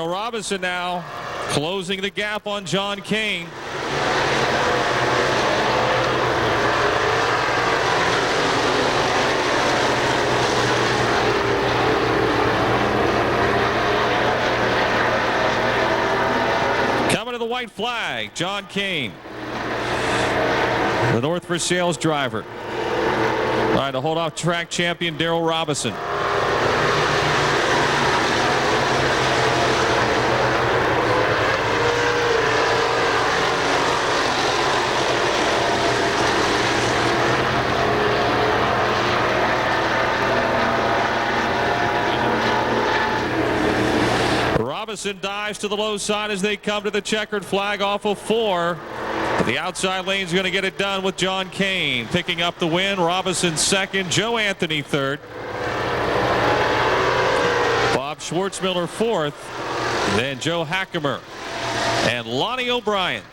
Robinson now closing the gap on John Kane. Coming to the white flag, John Kane, the North for Sales driver. All right, to hold off track champion Darrell Robinson. Robinson dives to the low side as they come to the checkered flag off of 4. The outside lane is going to get it done with John Kane picking up the win. Robinson second, Joe Anthony third, Bob Schwartzmiller fourth, then Joe Hackemer and Lonnie O'Brien.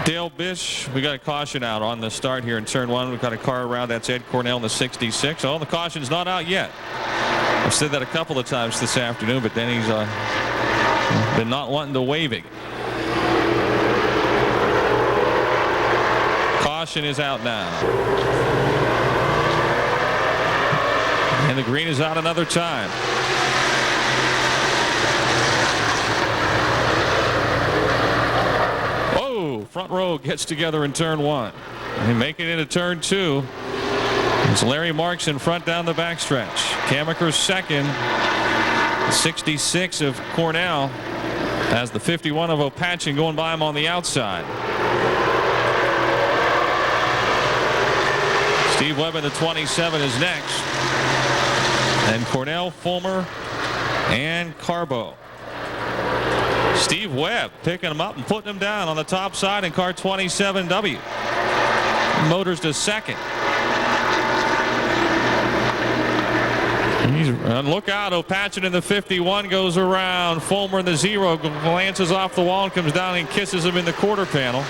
Dale Bish, we got a caution out on the start here in turn 1. We've got a car around. That's Ed Cornell in the 66. Oh, the caution's not out yet. I've said that a couple of times this afternoon, but then he's been not wanting to wave it. Caution is out now. And the green is out another time. Front row gets together in turn 1 and making it into turn 2. It's Larry Marks in front down the backstretch. Kamaker second. The 66 of Cornell has the 51 of Opachin going by him on the outside. Steve Webb in the 27 is next. And Cornell, Fulmer, and Carbo. Steve Webb picking him up and putting him down on the top side in car 27W. Motors to second. And look out, Opachin in the 51 goes around. Fulmer in the 0 glances off the wall and comes down and kisses him in the quarter panel.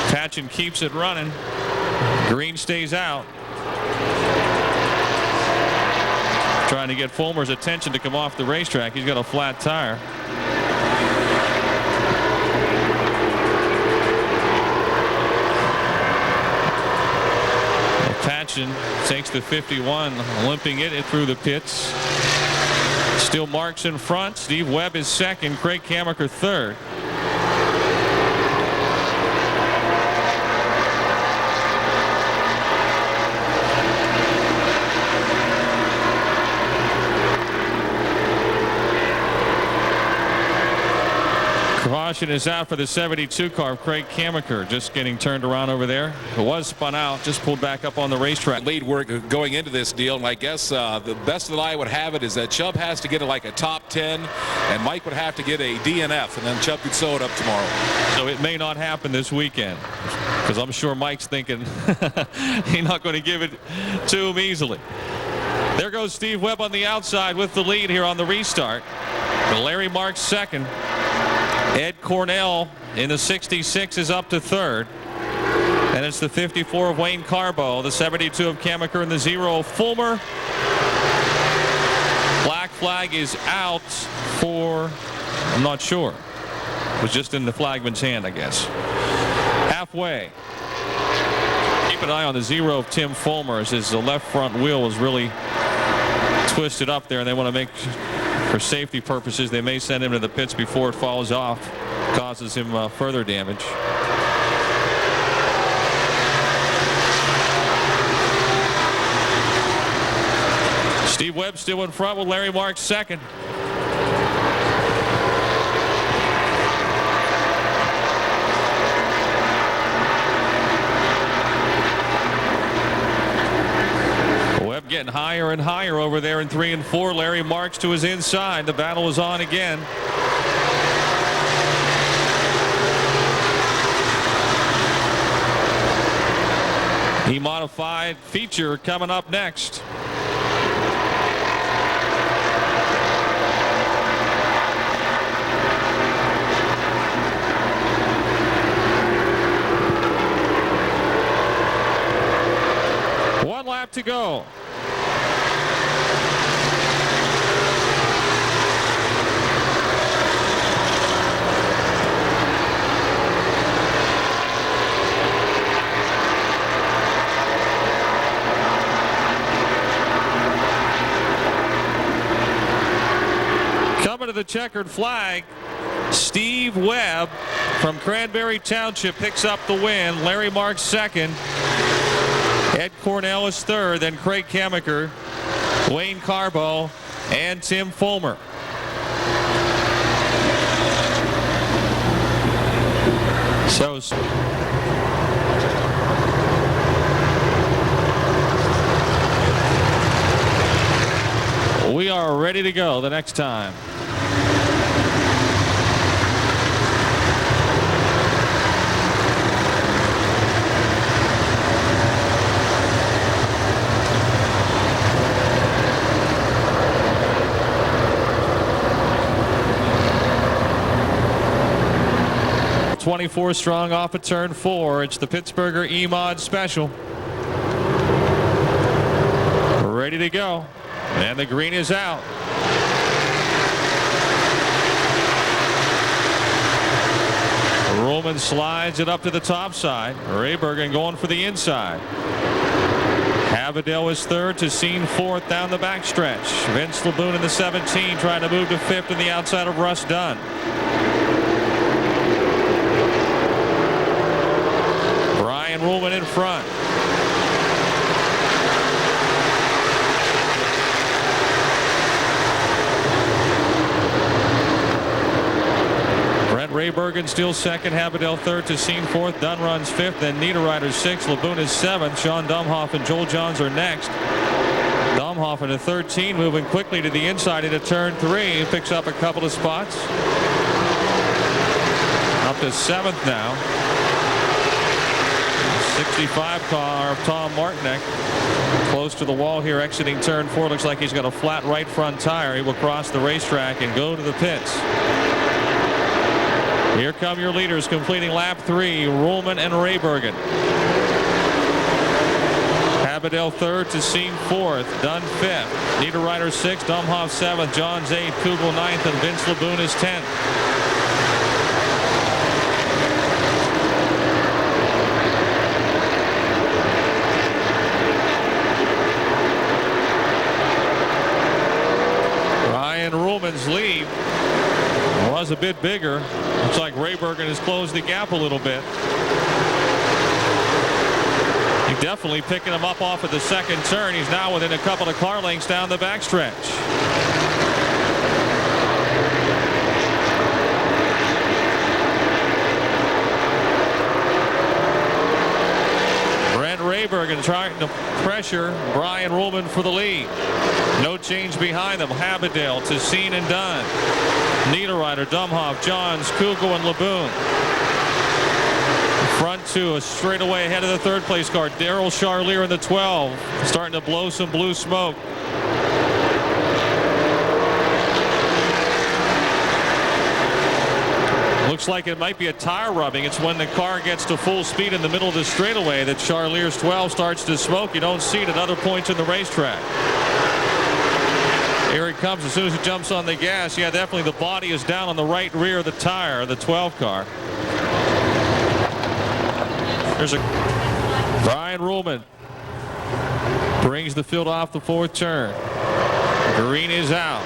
Opachin keeps it running. Green stays out. Trying to get Fulmer's attention to come off the racetrack. He's got a flat tire. Opachin takes the 51, limping it through the pits. Still Marks in front. Steve Webb is second. Craig Kamaker third. Caution is out for the 72 car of Craig Kamaker, just getting turned around over there. It was spun out, just pulled back up on the racetrack. Lead work going into this deal, and I guess the best that I would have it is that Chubb has to get like a top 10, and Mike would have to get a DNF, and then Chubb could sew it up tomorrow. So it may not happen this weekend, because I'm sure Mike's thinking he's not going to give it to him easily. There goes Steve Webb on the outside with the lead here on the restart. Larry Marks second. Ed Cornell in the 66 is up to third. And it's the 54 of Wayne Carbo, the 72 of Kamaker, and the 0 of Fulmer. Black flag is out for, I'm not sure. It was just in the flagman's hand, I guess. Halfway. Keep an eye on the 0 of Tim Fulmer as his left front wheel was really twisted up there, and they want to make, for safety purposes, they may send him to the pits before it falls off, causes him further damage. Steve Webb still in front with Larry Marks second. Webb getting higher and higher over there in 3 and 4. Larry Marks to his inside. The battle is on again. The modified feature coming up next. One lap to go. Coming to the checkered flag, Steve Webb from Cranberry Township picks up the win. Larry Marks second. Ed Cornell is third, then Craig Kamiker, Wayne Carbo, and Tim Fulmer. So we are ready to go the next time. .24 strong off of turn 4. It's the Pittsburgher E-Mod Special. Ready to go. And the green is out. Roman slides it up to the top side. Raybergen going for the inside. Havidel is third, Tessine fourth down the backstretch. Vince LeBoon in the 17 trying to move to fifth on the outside of Russ Dunn. Brian Ruhlman in front. Brent Raybergen still second, Havidel third, Tessine fourth, Dunn runs fifth, then Niederreiter sixth, LeBoon is seventh, Sean Dumhoff and Joel Johns are next. Dumhoff in a 13 moving quickly to the inside into turn 3, picks up a couple of spots. Up to seventh now. 65 car of Tom Martinek close to the wall here exiting turn 4. Looks like he's got a flat right front tire. He will cross the racetrack and go to the pits. Here come your leaders completing lap 3, Ruhlman and Raybergen. Havidel third, Tessine fourth, Dunn fifth, Niederreiter sixth, Dumhoff seventh, Johns eighth, Kugel ninth, and Vince LeBoon is 10th. Ryan Ruhlman's lead was a bit bigger. Looks like Raybergen has closed the gap a little bit. He's definitely picking him up off of the second turn. He's now within a couple of car lengths down the backstretch. Brent Raybergen trying to pressure Brian Ruhlman for the lead. No change behind them. Havidel, Tessine, and Dunn. Niederreiter, Dumhoff, Johns, Kugel, and LeBoon. Front two, a straightaway ahead of the third place car. Daryl Charlier in the 12, starting to blow some blue smoke. Looks like it might be a tire rubbing. It's when the car gets to full speed in the middle of the straightaway that Charlier's 12 starts to smoke. You don't see it at other points in the racetrack. Here he comes as soon as he jumps on the gas. Yeah, definitely the body is down on the right rear of the tire, the 12 car. There's a Brian Ruhlman. Brings the field off the 4th turn. Green is out.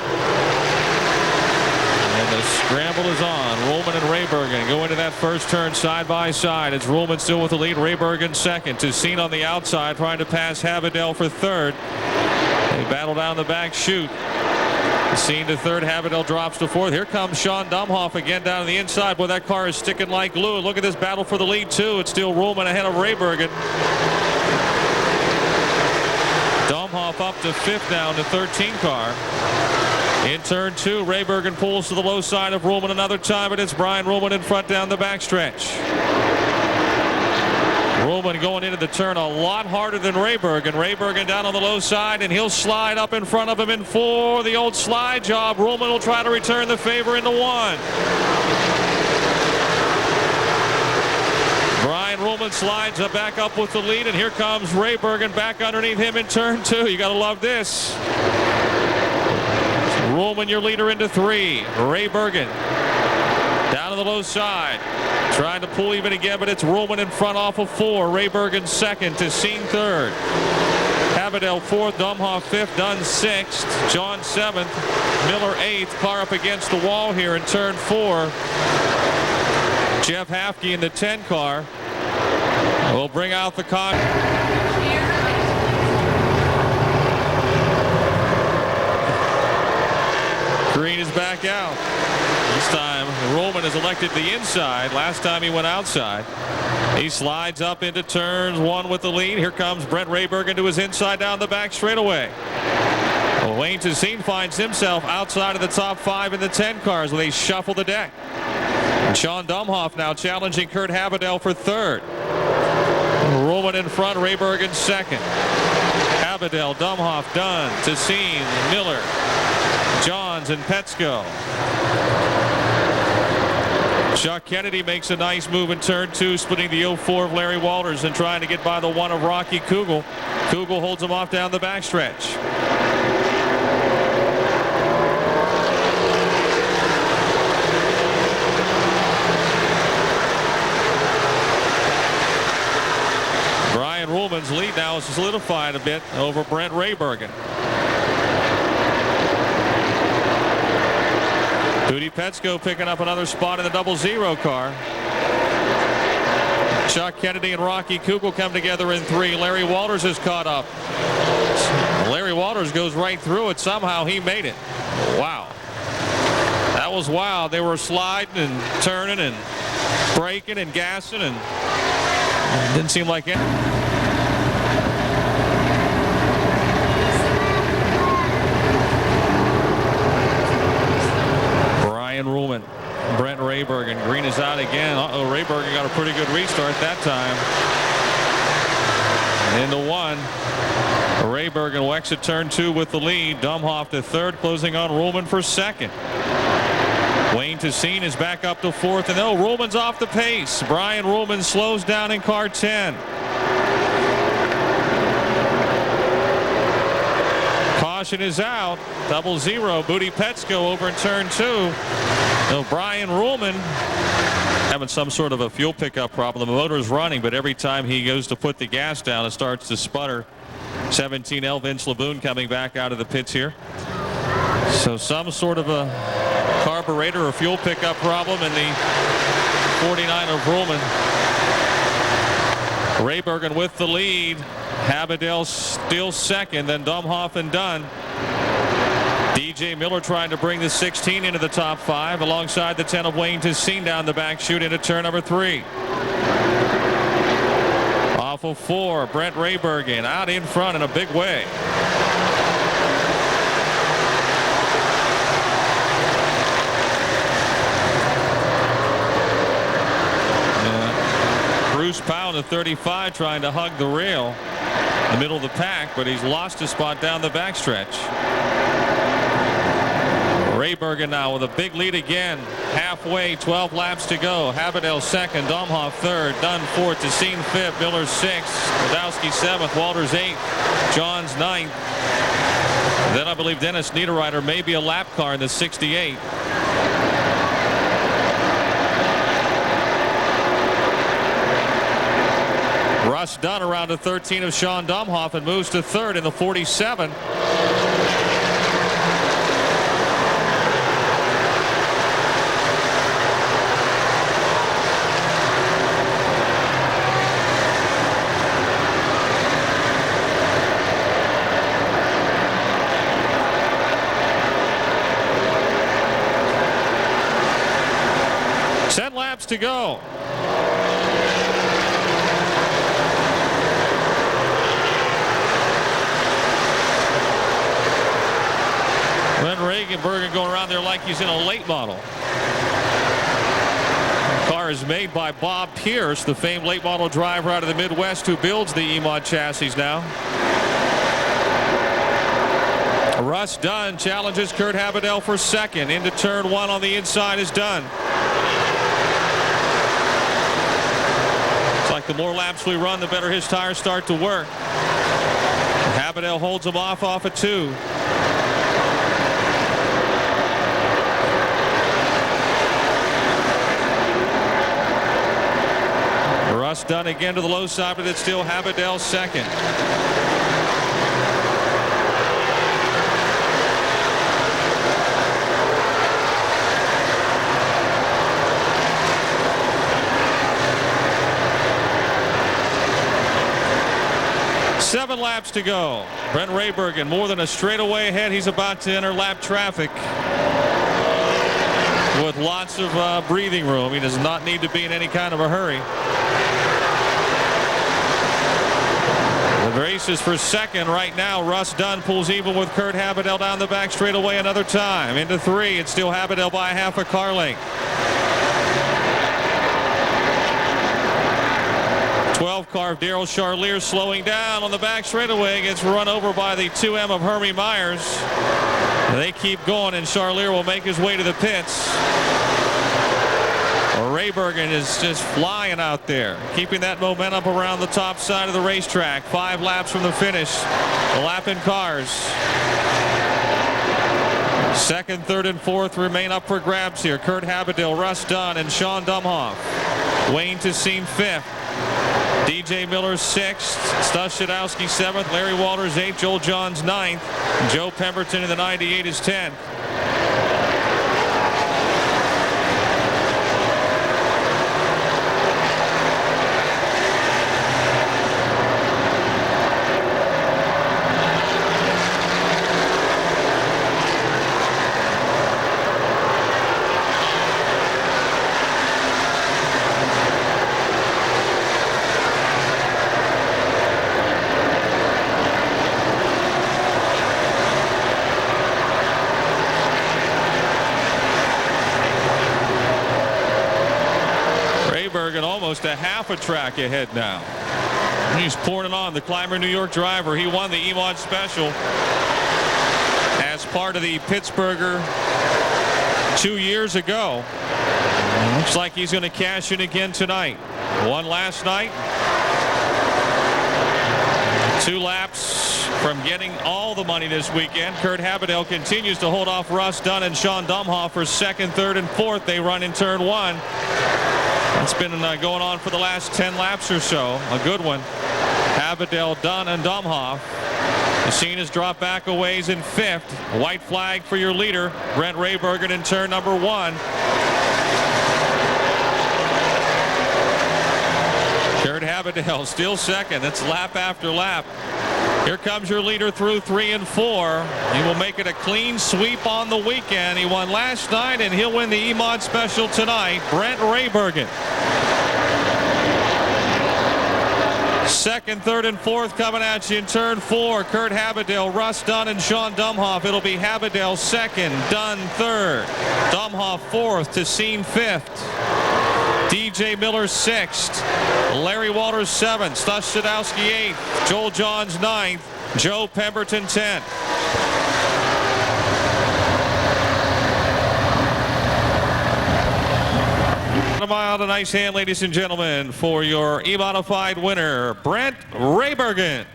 And the scramble is on. Ruhlman and Raybergen go into that 1st turn side by side. It's Ruhlman still with the lead. Raybergen 2nd. Tessine on the outside trying to pass Habedel for 3rd. They battle down the back chute. Tessine to 3rd. Habedel drops to 4th. Here comes Sean Dumhoff again down to the inside. Boy, that car is sticking like glue. Look at this battle for the lead too. It's still Ruhlman ahead of Raybergen. Dumhoff up to 5th now in the 13 car. In turn 2, Raybergen pulls to the low side of Ruhlman another time, but it's Brian Ruhlman in front down the backstretch. Ruhlman going into the turn a lot harder than Raybergen. Raybergen down on the low side, and he'll slide up in front of him in 4. The old slide job. Ruhlman will try to return the favor into 1. Brian Ruhlman slides back up with the lead, and here comes Raybergen back underneath him in turn 2. You got to love this. Ruhlman, your leader, into 3. Raybergen down to the low side. Trying to pull even again, but it's Ruhlman in front off of 4. Raybergen 2nd. Tessine 3rd. Habedel 4th. Dumhoff 5th. Dunn 6th. John 7th. Miller 8th. Car up against the wall here in turn 4. Jeff Hafke in the 10 car will bring out the car. Green is back out. This time Ruhlman has elected the inside. Last time he went outside. He slides up into turns 1 with the lead. Here comes Brent Raybergen to his inside down the back straightaway. Wayne Tessine finds himself outside of the top 5 in the 10 cars when they shuffle the deck. And Sean Dumhoff now challenging Kurt Habedel for 3rd. Ruhlman in front, Raybergen 2nd. Habedel, Dumhoff, Dunn, Tessine, Miller, Johns, and Petsko. Chuck Kennedy makes a nice move in turn 2, splitting the 04 of Larry Walters and trying to get by the 1 of Rocky Kugel. Kugel holds him off down the backstretch. Brian Ruhlman's lead now is solidified a bit over Brent Raybergen. Hootie Petsko picking up another spot in the 00 car. Chuck Kennedy and Rocky Kugel come together in 3. Larry Walters is caught up. Larry Walters goes right through it. Somehow he made it. Wow. That was wild. They were sliding and turning and braking and gassing, and it didn't seem like it. Brian Ruhlman, Brent Raybergen. Green is out again. Raybergen got a pretty good restart that time. Into 1. Raybergen will exit turn 2 with the lead. Dumhoff to 3rd, closing on Ruhlman for 2nd. Wayne Tessine is back up to 4th, and Ruhlman's off the pace. Brian Ruhlman slows down in car 10. Caution is out. 00. Booty Petsko over in turn 2. Brian Ruhlman having some sort of a fuel pickup problem. The motor is running, but every time he goes to put the gas down, it starts to sputter. 17L Vince Laboon coming back out of the pits here. So some sort of a carburetor or fuel pickup problem in the 49 of Ruhlman. Raybergen with the lead. Habedel still 2nd, then Dumhoff and Dunn. DJ Miller trying to bring the 16 into the top 5 alongside the 10 of Wayne Tessine down the back chute into turn number 3. Off of 4, Brent Raybergen out in front in a big way. Bruce Pound at 35 trying to hug the rail in the middle of the pack, but he's lost his spot down the backstretch. Raybergen now with a big lead again. Halfway, 12 laps to go. Habedel 2nd, Dumhoff 3rd, Dunn 4th, Tessine 5th, Miller 6th, Wadowski 7th, Walters 8th, Johns 9th. Then I believe Dennis Niederreiter may be a lap car in the 68. Russ Dunn around to 13 of Sean Domhoff and moves to third in the 47. To go. Renegade going around there like he's in a late model. Car is made by Bob Pierce, the famed late model driver out of the Midwest who builds the E-Mod chassis now. Russ Dunn challenges Kurt Habedel for second. Into turn one on the inside is Dunn. The more laps we run, the better his tires start to work. Habedel holds him off of 2. Russ Dunn again to the low side, but it's still Habedel second. Seven laps to go. Brent Raybergen more than a straightaway ahead. He's about to enter lap traffic with lots of breathing room. He does not need to be in any kind of a hurry. The race is for second right now. Russ Dunn pulls even with Kurt Habedel down the back straightaway another time. Into 3. It's still Habedel by half a car length. 12 car of Daryl Charlier slowing down on the back straightaway, gets run over by the 2M of Hermie Myers. They keep going, and Charlier will make his way to the pits. Raybergen is just flying out there, keeping that momentum around the top side of the racetrack. 5 laps from the finish. Lapping cars. Second, third, and fourth remain up for grabs here. Kurt Habedel, Russ Dunn, and Sean Domhoff. Wayne Tessine 5th. DJ Miller 6th, Stas Shadowski 7th, Larry Walters 8th, Joel Johns 9th, Joe Pemberton in the 98 is 10th. Almost a half a track ahead now. He's pouring it on. The Climber New York driver. He won the E-Mod Special as part of the Pittsburgher 2 years ago. Looks like he's going to cash in again tonight. Won last night. 2 laps from getting all the money this weekend. Kurt Habedel continues to hold off Russ Dunn and Sean Domhoff for second, third, and fourth. They run in turn 1. It's been going on for the last 10 laps or so. A good one. Habedel, Dunn, and Domhoff. The scene has dropped back a ways in 5th. White flag for your leader, Brent Raybergen, in turn number 1. Kurt Habedel still second. That's lap after lap. Here comes your leader through 3 and 4. He will make it a clean sweep on the weekend. He won last night, and he'll win the E-Mod Special tonight. Brent Raybergen. Second, third, and fourth coming at you in turn 4. Kurt Habedel, Russ Dunn, and Sean Domhoff. It'll be Habedel second, Dunn third, Domhoff fourth, Tessine 5th. DJ Miller 6th, Larry Walters 7th, Stas Shadowski 8th, Joel Johns 9th, Joe Pemberton 10th. A mile, a nice hand, ladies and gentlemen, for your E-Modified winner, Brent Raybergen.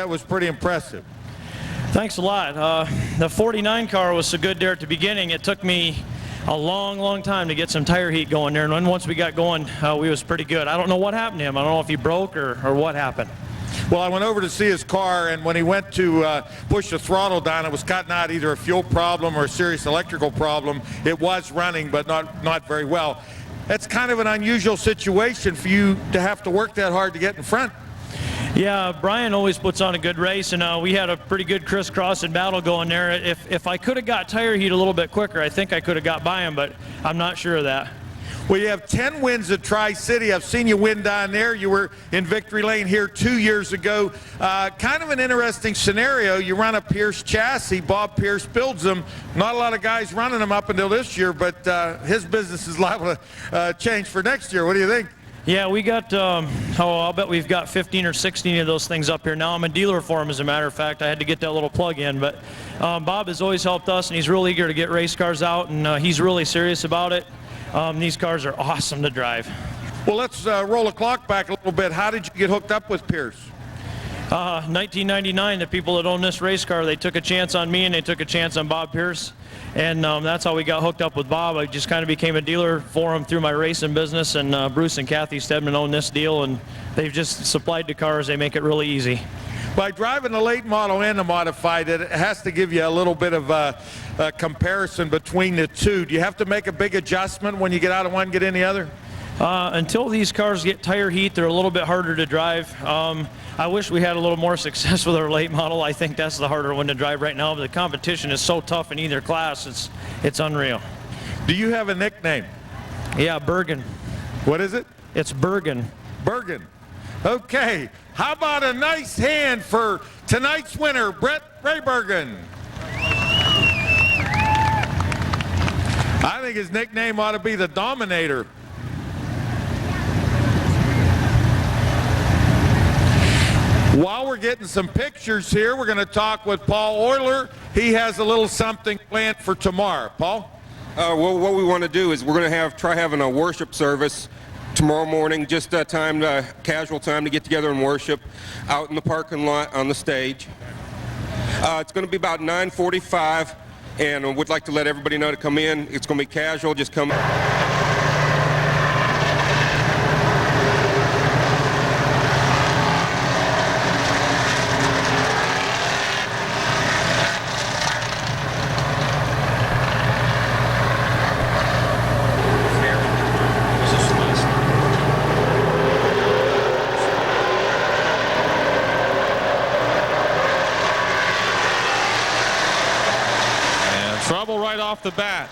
that was pretty impressive. Thanks a lot. The 49 car was so good there at the beginning. It took me a long time to get some tire heat going there, and then once we got going, we was pretty good. I don't know what happened to him. I don't know if he broke or what happened. Well, I went over to see his car, and when he went to push the throttle down, it was cutting out either a fuel problem or a serious electrical problem. It was running, but not very well. That's kind of an unusual situation for you to have to work that hard to get in front. Yeah, Brian always puts on a good race, and we had a pretty good crisscrossing battle going there. If I could have got tire heat a little bit quicker, I think I could have got by him, but I'm not sure of that. Well, you have 10 wins at Tri-City. I've seen you win down there. You were in Victory Lane here 2 years ago. Kind of an interesting scenario. You run a Pierce chassis. Bob Pierce builds them. Not a lot of guys running them up until this year, but his business is liable to change for next year. What do you think? Yeah, we got, I'll bet we've got 15 or 16 of those things up here now. I'm a dealer for him, as a matter of fact. I had to get that little plug in, but Bob has always helped us, and he's really eager to get race cars out, and he's really serious about it. These cars are awesome to drive. Well, let's roll the clock back a little bit. How did you get hooked up with Pierce? 1999, the people that own this race car, they took a chance on me and they took a chance on Bob Pierce. And that's how we got hooked up with Bob. I just kind of became a dealer for him through my racing business, and Bruce and Kathy Stedman own this deal, and they've just supplied the cars. They make it really easy. By driving the late model and the modified, it has to give you a little bit of a comparison between the two. Do you have to make a big adjustment when you get out of one and get in the other? Until these cars get tire heat, they're a little bit harder to drive. I wish we had a little more success with our late model. I think that's the harder one to drive right now, but the competition is so tough in either class, it's unreal. Do you have a nickname? Yeah, Bergen. What is it? It's Bergen. Bergen. Okay. How about a nice hand for tonight's winner, Brett Raybergen? I think his nickname ought to be the Dominator. While we're getting some pictures here, we're going to talk with Paul Euler. He has a little something planned for tomorrow. Paul? Well, what we want to do is we're going to try having a worship service tomorrow morning, just casual time to get together and worship out in the parking lot on the stage. It's going to be about 9:45, and we'd like to let everybody know to come in. It's going to be casual, just come. Trouble right off the bat.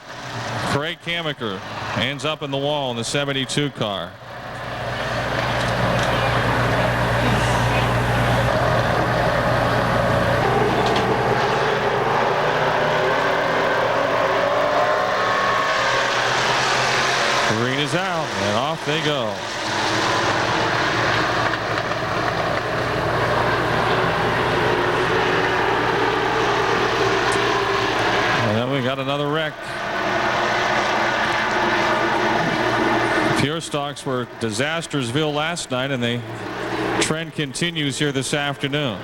Craig Kamiker ends up in the wall in the 72 car. Green is out, and off they go. We got another wreck. Pure stocks were Disastersville last night, and the trend continues here this afternoon.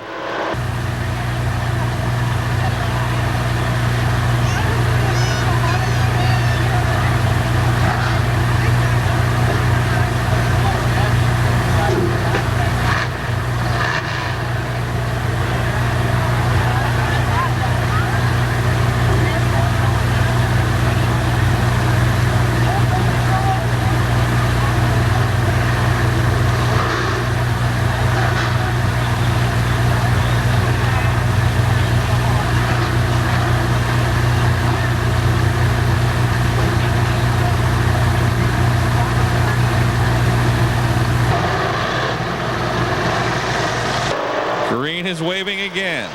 Green is waving again.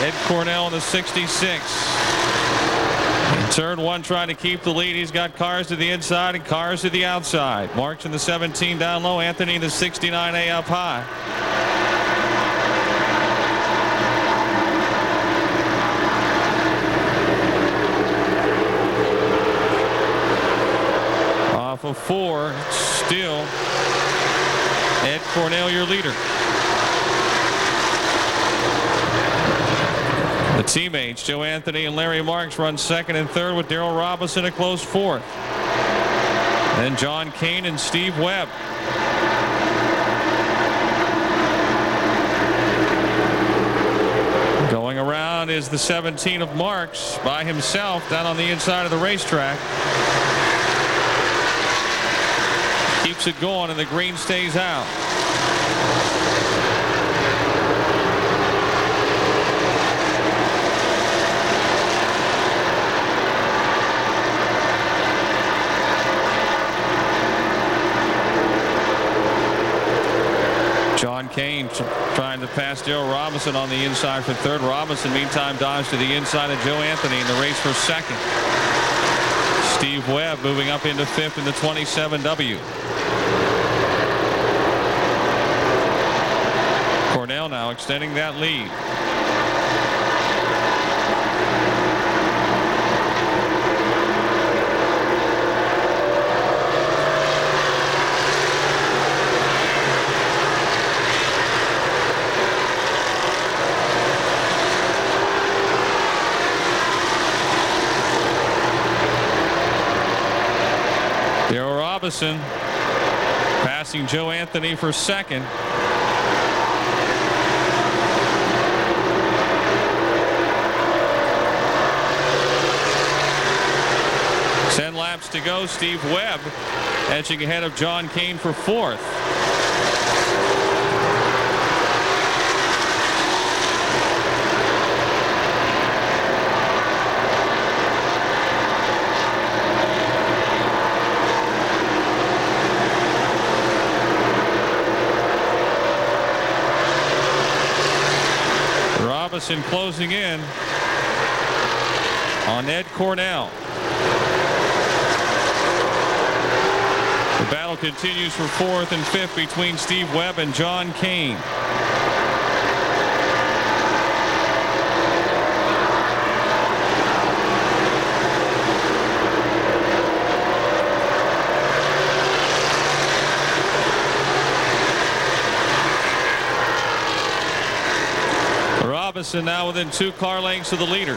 Ed Cornell in the 66. In turn one, trying to keep the lead. He's got cars to the inside and cars to the outside. Marks in the 17 down low. Anthony in the 69A up high. Off of 4, still Ed Cornell, your leader. Teammates Joe Anthony and Larry Marks run second and third, with Darrell Robinson a close fourth. Then John Kane and Steve Webb. Going around is the 17 of Marks by himself down on the inside of the racetrack. Keeps it going, and the green stays out. John Kane trying to pass Darrell Robinson on the inside for third. Robinson, meantime, dives to the inside of Joe Anthony in the race for second. Steve Webb moving up into fifth in the 27W. Cornell now extending that lead. Darrell Robinson passing Joe Anthony for second. Laps to go. Steve Webb edging ahead of John Kane for fourth. Robinson closing in on Ed Cornell. The battle continues for fourth and fifth between Steve Webb and John Kane. Robinson now within 2 car lengths of the leader.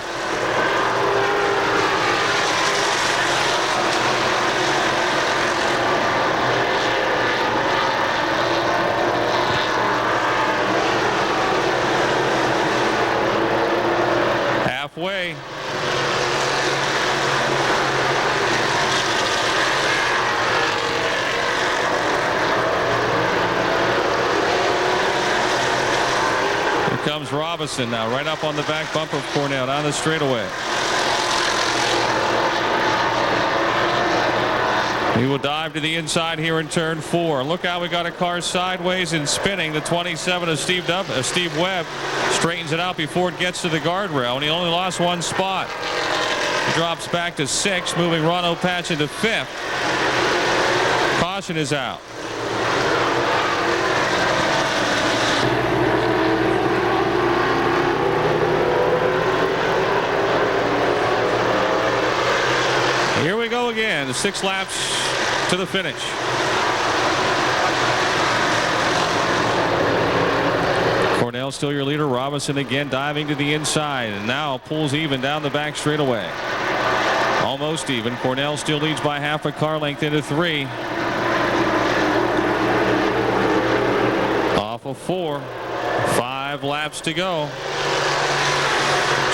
Halfway. Comes Robinson now right up on the back bumper of Cornell down the straightaway. He will dive to the inside here in turn 4. Look how we got a car sideways and spinning. The 27 of Steve Webb straightens it out before it gets to the guardrail, and he only lost 1 spot. He drops back to 6th, moving Ron Opatch into 5th. Caution is out. Here we go again. 6 laps to the finish. Cornell still your leader. Robinson again diving to the inside and now pulls even down the back straightaway. Almost even. Cornell still leads by half a car length into 3. Off of 4. 5 laps to go.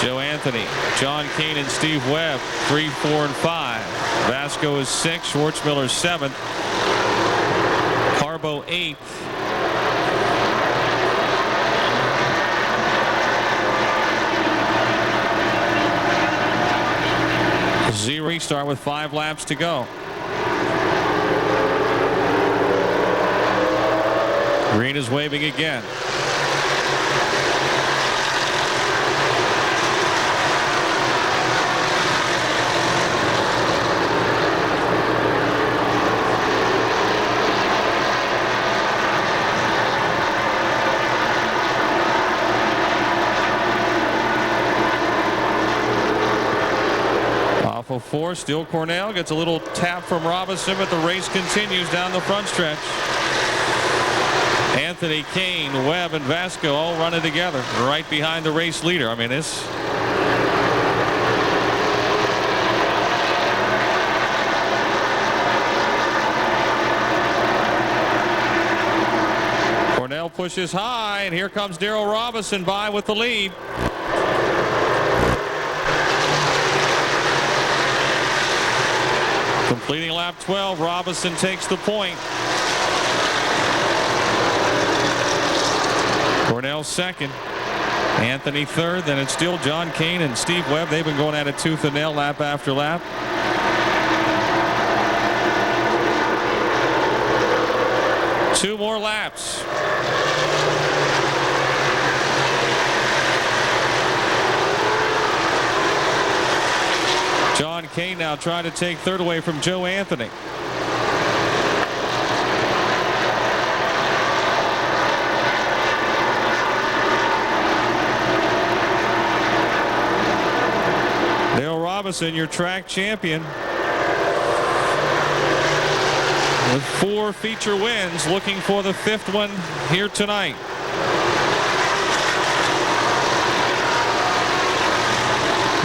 Joe Anthony, John Kane, and Steve Webb 3, 4, and 5. Vasco is 6th, Schwartzmiller 7th, Carbo 8th. Zero restart with 5 laps to go. Green is waving again. Off of 4, still Cornell gets a little tap from Robinson, but the race continues down the front stretch. Anthony, Kane, Webb, and Vasco all running together right behind the race leader. I mean, this pushes high, and here comes Darrell Robinson by with the lead. Completing lap 12, Robinson takes the point. Cornell second. Anthony third. Then it's still John Kane and Steve Webb. They've been going at it tooth and nail lap after lap. Two more laps. John Kane now trying to take third away from Joe Anthony. Darrell Robinson, your track champion, with 4 feature wins, looking for the 5th one here tonight.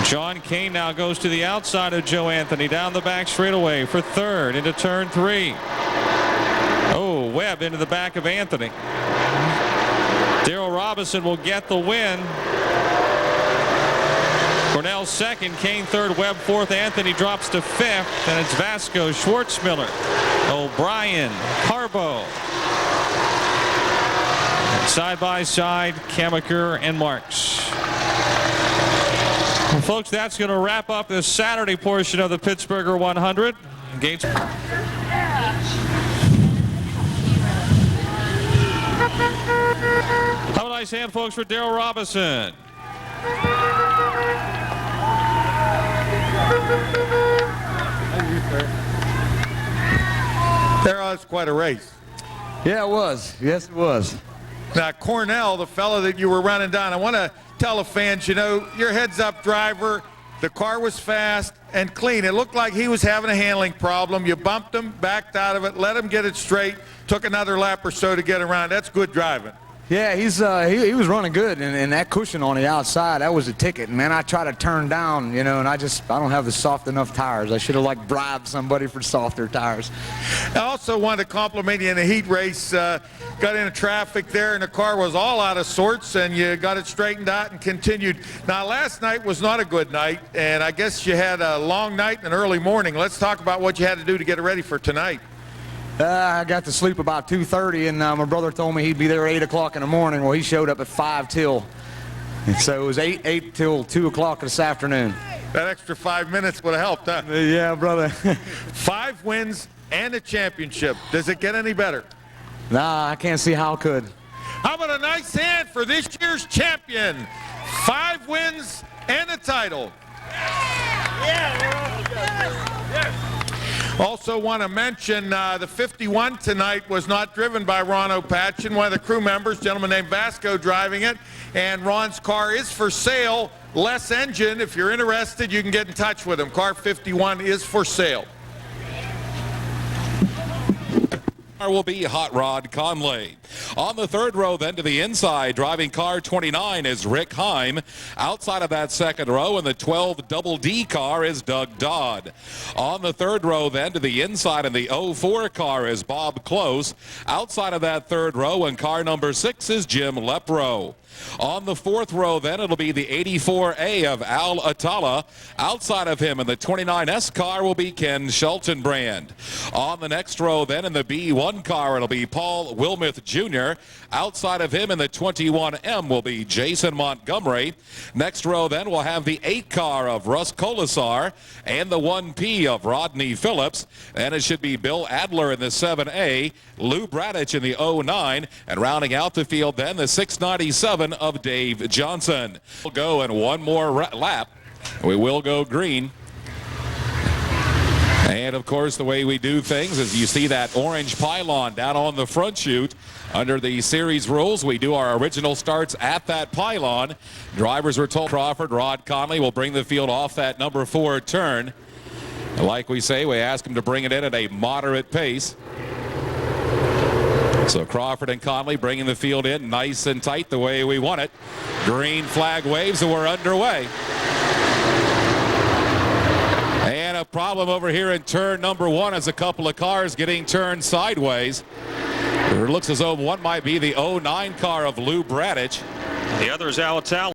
John Kane now goes to the outside of Joe Anthony down the back straightaway for third into turn 3. Oh, Webb into the back of Anthony. Darrell Robinson will get the win. Cornell second, Kane third, Webb fourth, Anthony drops to 5th, and it's Vasco, Schwartzmiller, O'Brien, Carbo. Side by side, Kamaker and Marks. Well, folks, that's going to wrap up this Saturday portion of the Pittsburgher 100. Gates. Have a nice hand, folks, for Darrell Robinson. There was quite a race. Yeah, it was. Yes, it was. Now, Cornell, the fellow that you were running down, I want to tell the fans, you know, your heads-up driver, the car was fast and clean. It looked like he was having a handling problem. You bumped him, backed out of it, let him get it straight, took another lap or so to get around. That's good driving. Yeah, he was running good, and that cushion on the outside, that was a ticket. Man, I tried to turn down, you know, and I don't have the soft enough tires. I should have bribed somebody for softer tires. I also wanted to compliment you in the heat race. Got into traffic there, and the car was all out of sorts, and you got it straightened out and continued. Now, last night was not a good night, and I guess you had a long night and an early morning. Let's talk about what you had to do to get ready for tonight. I got to sleep about 2:30, and my brother told me he'd be there 8 o'clock in the morning. Well, he showed up at 5 till. And so it was 8 till 2 o'clock this afternoon. That extra 5 minutes would have helped, huh? Yeah, brother. 5 wins and a championship. Does it get any better? Nah, I can't see how it could. How about a nice hand for this year's champion? 5 wins and a title. Also want to mention the 51 tonight was not driven by Ron Opatchin, one of the crew members, a gentleman named Vasco driving it, and Ron's car is for sale, less engine. If you're interested, you can get in touch with him. Car 51 is for sale. Will be Hot Rod Conley. On the third row, then to the inside, driving car 29 is Rick Heim. Outside of that second row in the 12 Double D car is Doug Dodd. On the third row, then to the inside in the 04 car is Bob Close. Outside of that third row in car number 6 is Jim Lepro. On the fourth row, then, it'll be the 84A of Al Atala. Outside of him in the 29S car will be Ken Schultenbrand. On the next row, then, in the B1 car, it'll be Paul Wilmuth Jr. Outside of him in the 21M will be Jason Montgomery. Next row, then, we'll have the 8 car of Russ Colasar and the 1P of Rodney Phillips. And it should be Bill Adler in the 7A, Lou Bradich in the 09, and rounding out the field, then, the 697 of Dave Johnson. We'll go in one more lap. We will go green. And of course, the way we do things is you see that orange pylon down on the front chute. Under the series rules, we do our original starts at that pylon. Drivers were told Crawford, Rod Conley will bring the field off that number 4 turn. Like we say, we ask them to bring it in at a moderate pace. So Crawford and Conley bringing the field in nice and tight the way we want it. Green flag waves and we're underway. And a problem over here in turn number 1 as a couple of cars getting turned sideways. It looks as though one might be the 09 car of Lou Bradich. The other is Alex Allen.